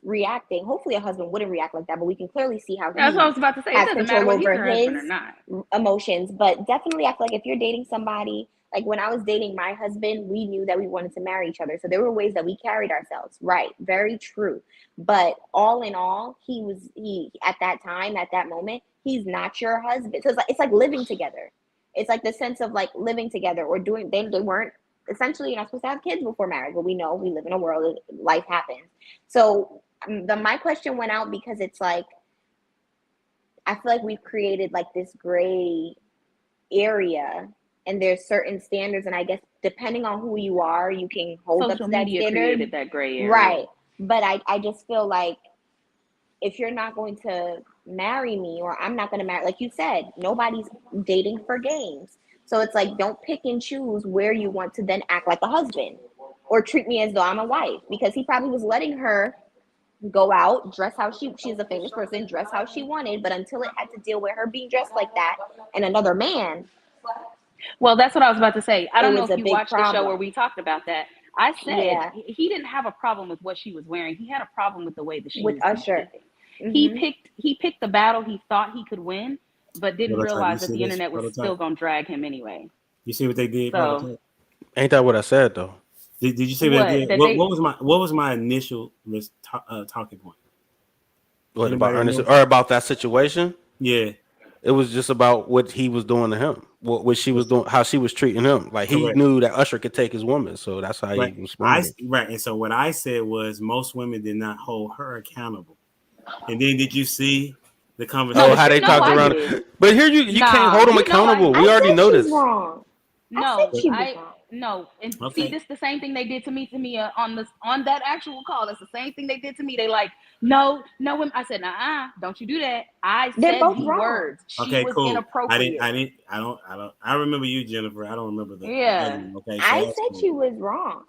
reacting. Hopefully a husband wouldn't react like that, but we can clearly see how that's what I was about to say. It doesn't matter whether he's her husband or not. Emotions. But definitely I feel like if you're dating somebody, like when I was dating my husband, we knew that we wanted to marry each other, so there were ways that we carried ourselves, right? Very true. But all in all, he at that time, at that moment, he's not your husband. So it's like living together. It's like the sense of like living together or doing, they weren't, essentially you're not supposed to have kids before marriage, but we know we live in a world, life happens. So my question went out because it's like, I feel like we've created like this gray area, and there's certain standards, and I guess depending on who you are, you can hold up to that standard. Created that gray area. Right. But I just feel like if you're not going to marry me, or I'm not going to marry, like you said, nobody's dating for games. So it's like, don't pick and choose where you want to then act like a husband or treat me as though I'm a wife, because he probably was letting her go out, dress how she's a famous person, dress how she wanted, but until it had to deal with her being dressed like that and another man. Well, that's what I was about to say. I don't know if you watched the show where we talked about that. I said he didn't have a problem with what she was wearing. He had a problem with the way that she was Usher. Mm-hmm. He picked the battle he thought he could win, but didn't realize that the internet was still gonna drag him anyway. You see what they did? So, ain't that what I said though? Did you see what they did? What was my initial talking point? What about Ernest or about that situation? Yeah. It was just about what he was doing to him, what she was doing, how she was treating him. Like he knew that Usher could take his woman, so that's how he responded. And so what I said was most women did not hold her accountable. And then did you see the conversation? Oh, how they talked around? But here you can't hold them accountable. We already know this. Wrong. No, and see, this is the same thing they did to me on that actual call. That's the same thing they did to me. They like, no. I said, don't you do that. I said these words. She was inappropriate. I remember you, Jennifer. I don't remember the. Okay. So I said she was wrong.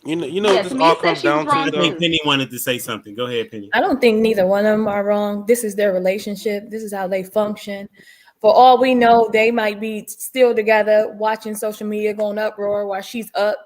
You know, this all comes down to. I think Penny wanted to say something. Go ahead, Penny. I don't think neither one of them are wrong. This is their relationship. This is how they function. For all we know, they might be still together, watching social media, going uproar while she's up.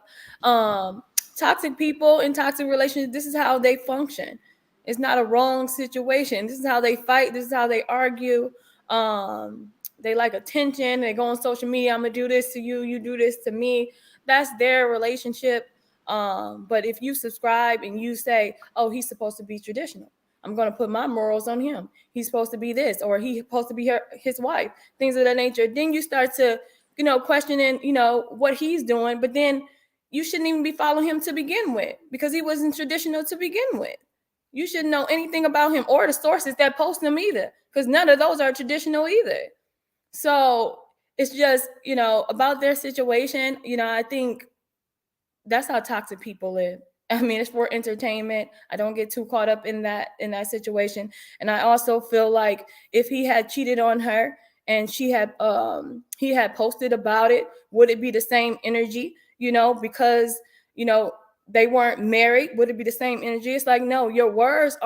Toxic people in toxic relationships, this is how they function. It's not a wrong situation. This is how they fight. This is how they argue. They like attention. They go on social media. I'm going to do this to you. You do this to me. That's their relationship. But if you subscribe and you say, oh, he's supposed to be traditional, I'm going to put my morals on him. He's supposed to be this, or he's supposed to be his wife, things of that nature. Then you start to, questioning, what he's doing. But then you shouldn't even be following him to begin with, because he wasn't traditional to begin with. You shouldn't know anything about him or the sources that post him either, because none of those are traditional either. So it's just, about their situation. I think that's how toxic people live. I mean, it's for entertainment. I don't get too caught up in that situation. And I also feel like if he had cheated on her and he had posted about it, would it be the same energy? Because they weren't married. Would it be the same energy? It's like, no, your words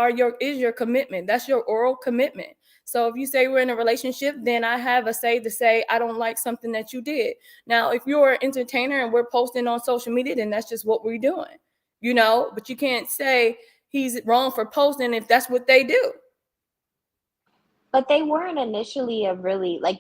is your commitment. That's your oral commitment. So if you say we're in a relationship, then I have a say to say, I don't like something that you did. Now, if you're an entertainer and we're posting on social media, then that's just what we're doing. But you can't say he's wrong for posting if that's what they do. But they weren't initially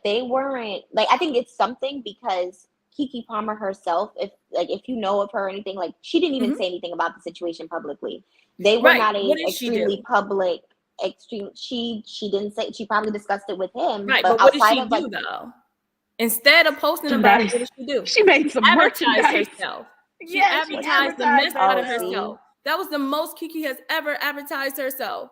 they weren't I think it's something because Keke Palmer herself, if you know of her or anything, like she didn't even say anything about the situation publicly. They were not a extremely public extreme. She didn't say. She probably discussed it with him. Right, But but what did outside she of do like, though? Instead of posting about it, what did she do? She made some Advertised merchandise. herself. She Yeah, she advertised the mess advertised out of herself. herself. That was the most Kiki has ever advertised herself.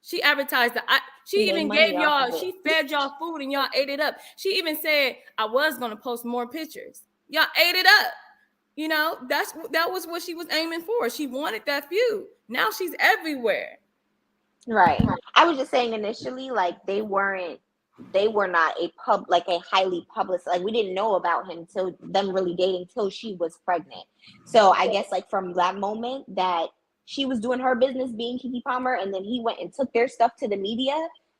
She advertised that. She She made even money gave off y'all. of it. She fed y'all food and y'all ate it up. She even said, "I was gonna post more pictures." Y'all ate it up. You know, that was what she was aiming for. She wanted that feud. Now she's everywhere. Right. I was just saying initially, like they were not like a highly public, like we didn't know about him till them really dating till she was pregnant. So I guess like from that moment that she was doing her business being Keke Palmer and then he went and took their stuff to the media,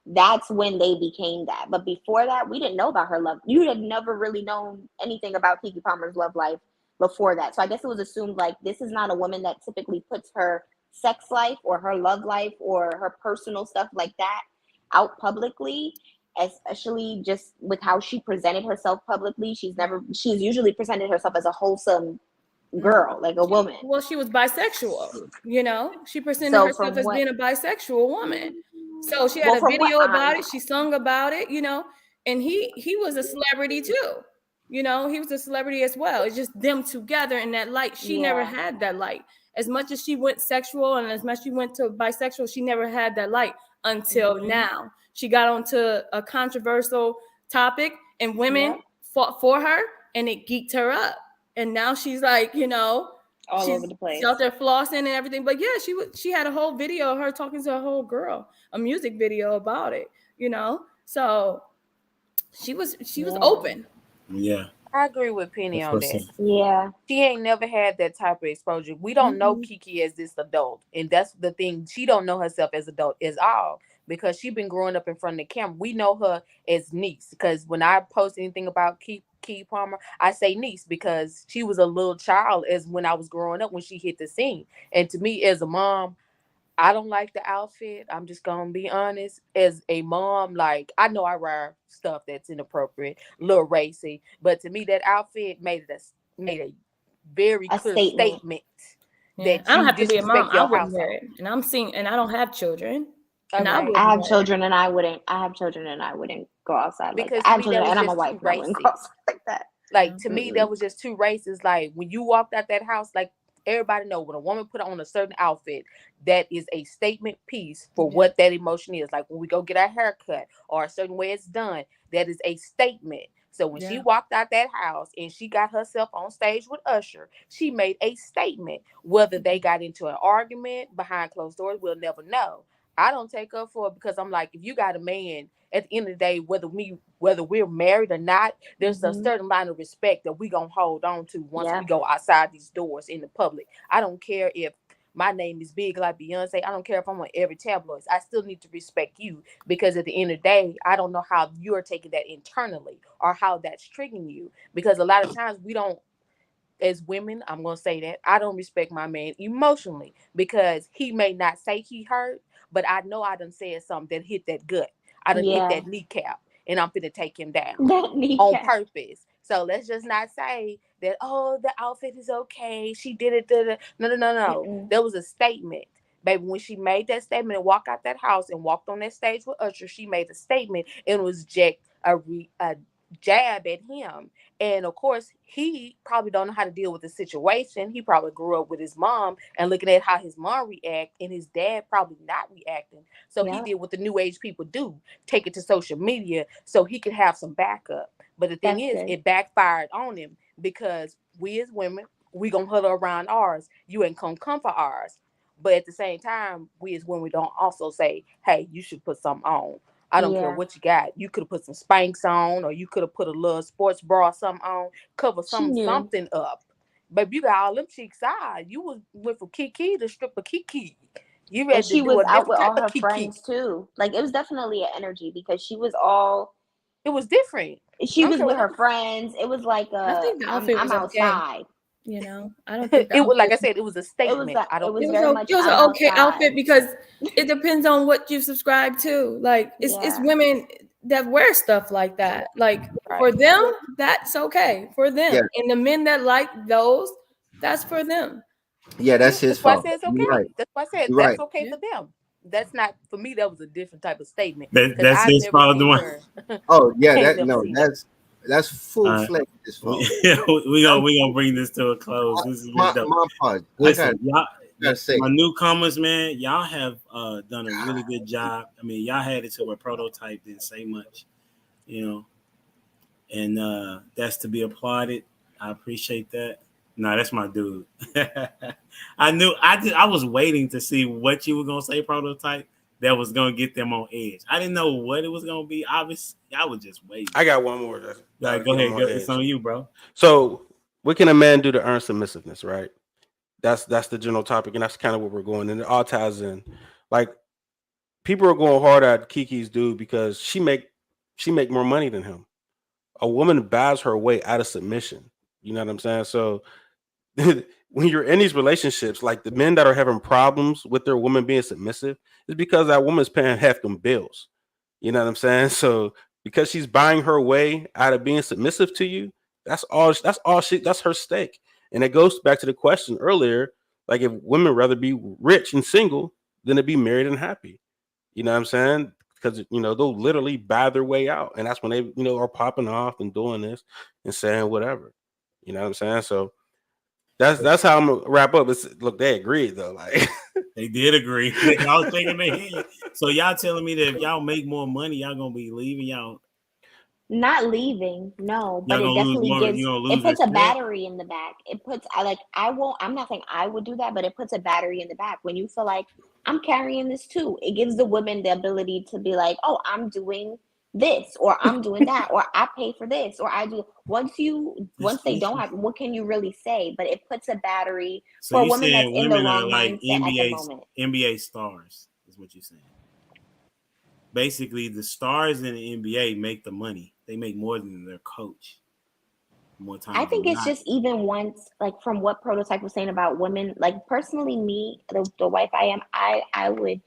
that's when they became that. But before that, we didn't know about her love. You had never really known anything about Keke Palmer's love life before that. So I guess it was assumed like this is not a woman that typically puts her sex life or her love life or her personal stuff like that out publicly, especially just with how she presented herself publicly. She's usually presented herself as a wholesome girl, like a woman. Well, she was bisexual, you know. She presented So herself from as what, being a bisexual woman. So she had well, a from what video I about it. know, She sung about it, you know. And he was a celebrity too. You know, he was a celebrity as well. It's just them together in that light. She never had that light. As much as she went sexual and as much as she went to bisexual, she never had that light until now. She got onto a controversial topic and women fought for her and it geeked her up. And now she's like, you know, all she's over the place. out there flossing and everything. But yeah, she had a whole video of her talking to a whole girl, a music video about it, you know. So she was open. Yeah. I agree with Penny on that. Yeah. She ain't never had that type of exposure. We don't know Kiki as this adult. And that's the thing. She don't know herself as adult as all because she been growing up in front of the camera. We know her as niece because when I post anything about Keke Palmer, I say niece because she was a little child as when I was growing up when she hit the scene. And to me as a mom, I don't like the outfit. I'm just gonna be honest. As a mom, like I know I wear stuff that's inappropriate, a little racy, but to me that outfit made a very clear statement that I don't you have to be a mom. disrespect I your wouldn't wear household. it, and I'm seeing, and I don't have children, and I Okay. wouldn't. I have wear it. children and I wouldn't. I have children and I wouldn't go outside like Because that. I to have me children that was and I'm a just wife too and I wouldn't racy. go outside like that. Like to me, that was just too racist. Like when you walked out that house, like everybody know when a woman put on a certain outfit, that is a statement piece for what that emotion is. Like when we go get our hair cut or a certain way it's done, that is a statement. So when she walked out that house and she got herself on stage with Usher, she made a statement. Whether they got into an argument behind closed doors, we'll never know. I don't take up for it because I'm like, if you got a man, at the end of the day, whether we're married or not, there's a certain line of respect that we gonna hold on to once we go outside these doors in the public. I don't care if my name is big like Beyonce. I don't care if I'm on every tabloid. I still need to respect you because at the end of the day, I don't know how you're taking that internally or how that's triggering you. Because a lot of times we don't, as women, I'm gonna say that I don't respect my man emotionally because he may not say he hurt, but I know I done said something that hit that gut. I done hit that kneecap, and I'm finna take him down on purpose. So let's just not say that. Oh, the outfit is okay. She did it. No. There was a statement, baby. When she made that statement and walked out that house and walked on that stage with Usher, she made a statement and it was just a jab at him. And of course, he probably don't know how to deal with the situation. He probably grew up with his mom and looking at how his mom react and his dad probably not reacting. So he did what the new age people do, take it to social media so he could have some backup. But the thing is, it backfired on him because we as women, we gonna huddle around ours. You ain't gonna come for ours. But at the same time, we as women don't also say, hey, you should put something on. I don't care what you got. You could have put some Spanx on, or you could have put a little sports bra or something on, cover something up. But you got all them cheeks out. You went from Kiki to stripper Kiki. You ready And she to do was a out different with all type of her Kiki. friends too. Like it was definitely an energy because she was all. It was different. She was with her friends. It was like I think the outfit I'm was okay. outside. You know, I don't think it was like I said, it was a statement. It was very much. It was an okay outfit because it depends on what you subscribe to. Like it's women that wear stuff like that. Like for them, that's okay for them. And the men that like those, that's for them. Yeah, that's his That's why I fault. said it's You're okay. right. That's why I said You're that's right. okay for them. that's not for me. That was a different type of statement because That's I've his never fault. The seen one. her. Oh yeah, I ain't that never no, seen her. that's All full right. fledged his fault. We gonna bring this to a close. This has been dope. My apologies. Listen, y'all, Gotta say my it. newcomers, man, y'all have done a really good job. I mean, y'all had it to where prototype didn't say much, you know, and that's to be applauded. I appreciate that. No, that's my dude. I was waiting to see what you were gonna say, prototype. That was gonna get them on edge. I didn't know what it was gonna be. Obviously, I was just waiting. I got one more. Like, go ahead, go. It's on you, bro. So, what can a man do to earn submissiveness? Right. That's the general topic, and that's kind of what we're going. And it all ties in. Like, people are going hard at Kiki's dude because she make more money than him. A woman buys her way out of submission. You know what I'm saying? So when you're in these relationships, like the men that are having problems with their woman being submissive, is because that woman's paying half them bills. You know what I'm saying? So because she's buying her way out of being submissive to you, that's all. That's her stake. And it goes back to the question earlier: like, if women rather be rich and single than to be married and happy. You know what I'm saying? Because they'll literally buy their way out, and that's when they are popping off and doing this and saying whatever. You know what I'm saying? So that's how I'm gonna wrap up. Look, they agreed though. Like they did agree. They all shaking their head. So y'all telling me that if y'all make more money, y'all gonna be leaving y'all? Not leaving, no, but it definitely it puts a battery in the back. I'm not saying I would do that, but it puts a battery in the back when you feel like I'm carrying this too. It gives the women the ability to be like, oh, I'm doing this, or I'm doing that, or I pay for this, or I do. Once they don't have, what can you really say? But it puts a battery for a woman that's in the wrong mindset at the moment. NBA stars is what you're saying. Basically, the stars in the NBA make the money. They make more than their coach. More times. I think it's just even once, like from what Prototype was saying about women, like personally me, the wife I am, I would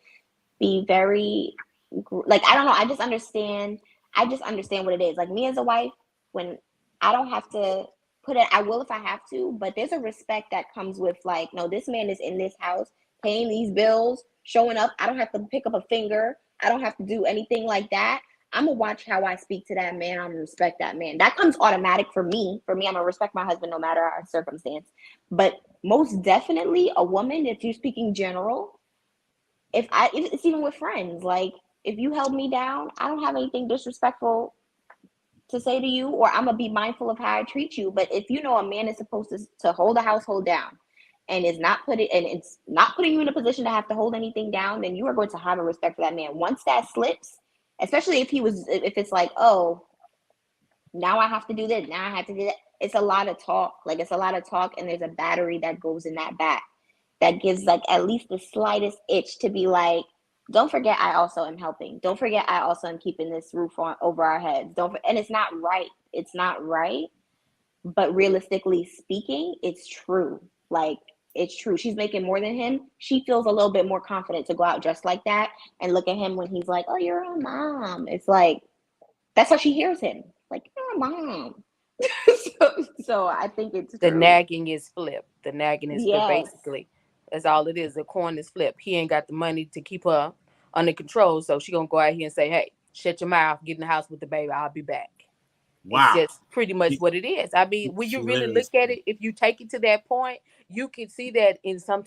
be very, like, I don't know. I just understand what it is. Like me as a wife, when I don't have to put it, I will if I have to, but there's a respect that comes with like, no, this man is in this house, paying these bills, showing up. I don't have to pick up a finger. I don't have to do anything like that. I'm gonna watch how I speak to that man. I'm gonna respect that man. That comes automatic for me. For me, I'm gonna respect my husband no matter our circumstance. But most definitely, a woman, if you're speaking general, if it's even with friends, like if you held me down, I don't have anything disrespectful to say to you, or I'm gonna be mindful of how I treat you. But if you know a man is supposed to hold a household down, and it's not putting you in a position to have to hold anything down, then you are going to have a respect for that man. Once that slips, especially if it's like, oh, now I have to do this, now I have to do that. It's a lot of talk. Like it's a lot of talk, and there's a battery that goes in that back that gives like at least the slightest itch to be like, don't forget I also am helping. Don't forget I also am keeping this roof over our heads. And it's not right. It's not right. But realistically speaking, it's true. Like it's true. She's making more than him. She feels a little bit more confident to go out dressed like that and look at him when he's like, oh, you're a mom. It's like, that's how she hears him. Like, you're a mom. so I think it's the true. nagging is flipped. The nagging is flipped, basically. That's all it is. The coin is flipped. He ain't got the money to keep her under control, so she gonna go out here and say, hey, shut your mouth, get in the house with the baby, I'll be back. Wow. It's just pretty much what it is. I mean, when you really look at it, if you take it to that point, you can see that in some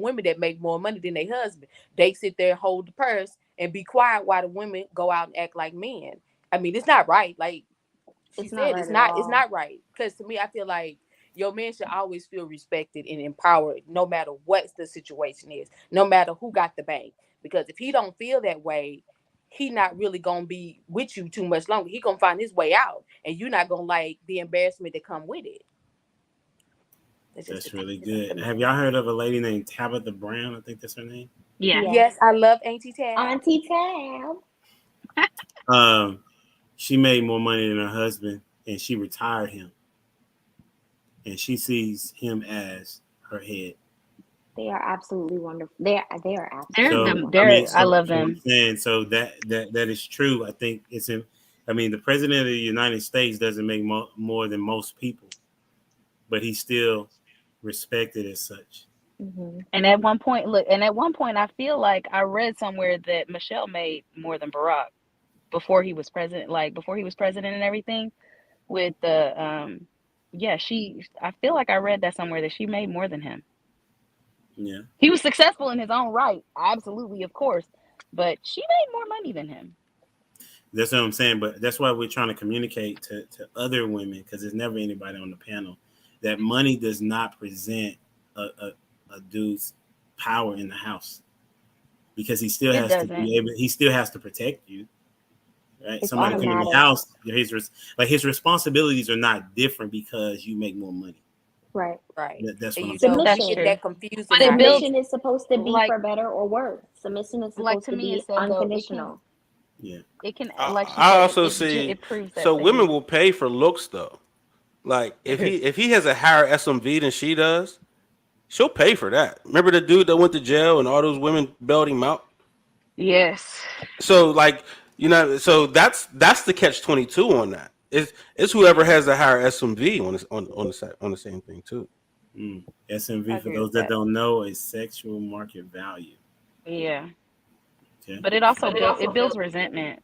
women that make more money than their husband. They sit there, hold the purse, and be quiet while the women go out and act like men. I mean, it's not right. Like she said, it's not right. Because to me, I feel like your man should always feel respected and empowered, no matter what the situation is, no matter who got the bank. Because if he don't feel that way, he not really gonna be with you too much longer. He gonna find his way out, and you're not gonna like the embarrassment that come with it. That's really good. Have y'all heard of a lady named Tabitha Brown? I think that's her name. Yeah. Yes, I love Auntie Tab. Auntie Tab. She made more money than her husband, and she retired him. And she sees him as her head. They are absolutely wonderful. They are absolutely. I love them. And so that is true. I think the president of the United States doesn't make more than most people, but he's still respected as such. Mhm. And at one point, I feel like I read somewhere that Michelle made more than Barack before he was president, and everything. With the yeah, I feel like I read that somewhere that she made more than him. Yeah. He was successful in his own right, absolutely, of course, but she made more money than him. That's what I'm saying, but that's why we're trying to communicate to other women, because there's never anybody on the panel, that money does not present a dude's power in the house, because he still has to be able. He still has to protect you, right? It's Somebody come in the automatic. house, his responsibilities are not different because you make more money. Right. That's what And I'm you know, saying. we get that confused But in it our builds- head. Submission is supposed to be like- for better or worse. Submission is Like, supposed to to me, be it said, though, unconditional. Yeah. It can, I like she said, also see. it proves that. So for women him. will pay for looks though. Like if he has a higher SMV than she does, she'll pay for that. Remember the dude that went to jail and all those women bailed him out? Yes. So like, you know, so that's the catch-22 on that. It's whoever has the higher SMV on the same thing too. SMV, for those that don't know, is sexual market value. Yeah. Okay. But it also builds resentment.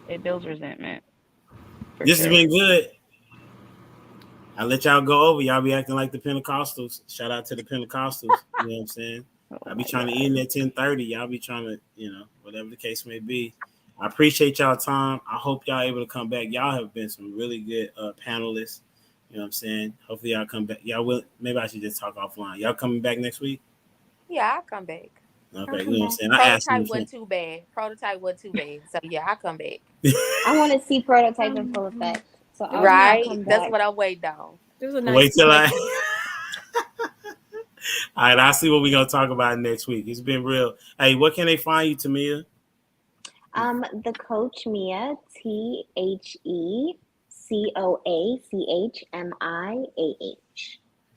It builds resentment. This has been good. I'll let y'all go over. Y'all be acting like the Pentecostals. Shout out to the Pentecostals. You know what I'm saying? I'll be trying to end at 10:30. Y'all be trying to, whatever the case may be. I appreciate y'all time. I hope y'all able to come back. Y'all have been some really good panelists. You know what I'm saying? Hopefully y'all come back. Y'all will. Maybe I should just talk offline. Y'all coming back next week? Yeah, I'll come back. Okay, you know what I'm saying? Prototype wasn't too bad. So yeah, I'll come back. I want to see prototype in full effect. So I'll Right? come That's back. what I'm waiting on. There's a nice Wait till I. All right, I'll see what we're gonna talk about next week. It's been real. Hey, what can they find you, Tamia? The Coach Mia, TheCoachMiah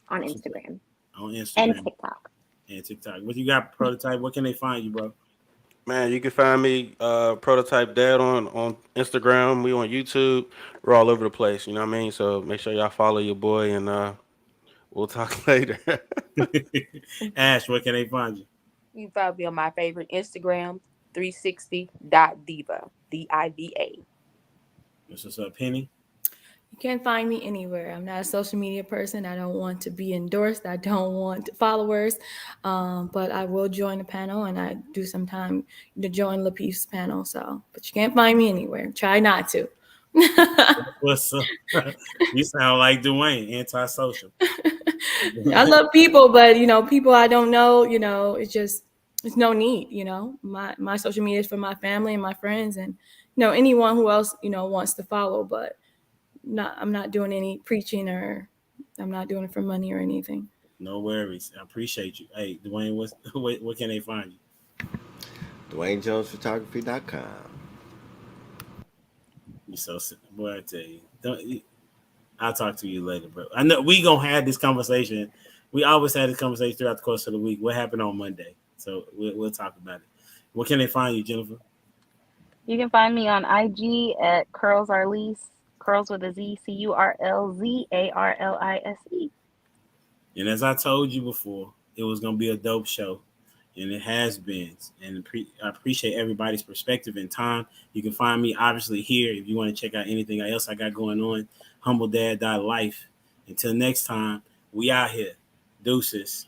on Instagram. On Instagram And TikTok. What you got, Prototype? What can they find you, bro? Man, you can find me Prototype Dad on Instagram. We on YouTube. We're all over the place. You know what I mean? So make sure y'all follow your boy, and we'll talk later. Ash, where can they find you? You can find me on my favorite Instagram, 360.diva, DIVA. What's up, Penny? You can't find me anywhere. I'm not a social media person. I don't want to be endorsed. I don't want followers. But I will join the panel, and I do sometime to join Lapeef's panel. So, but you can't find me anywhere. Try not to. What's up? You sound like Dwayne, antisocial. I love people, but people I don't know, it's no need, My social media is for my family and my friends, and anyone who else, wants to follow, but I'm not doing any preaching, or I'm not doing it for money or anything. No worries. I appreciate you. Hey, Dwayne, what can they find you? DwayneJonesPhotography.com. You so boy, I tell you. I'll talk to you later, bro. I know we gonna have this conversation. We always had this conversation throughout the course of the week. What happened on Monday? So we'll talk about it. What can they find you, Jennifer? You can find me on IG at Curls Arlise, Curls with a Z, CurlZarlise. And as I told you before, it was gonna be a dope show, and it has been. And I appreciate everybody's perspective and time. You can find me obviously here if you want to check out anything else I got going on. HumbleDad.life. Until next time, we out here. Deuces.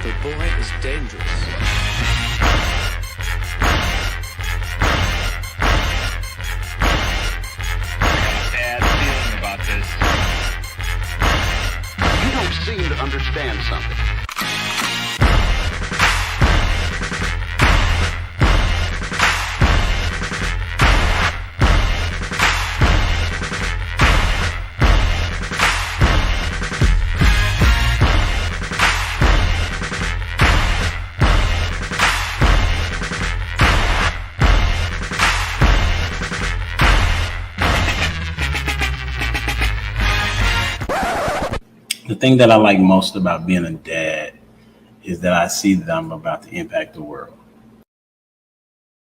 The boy is dangerous. Bad feeling about this. You don't seem to understand something. The thing that I like most about being a dad is that I see that I'm about to impact the world.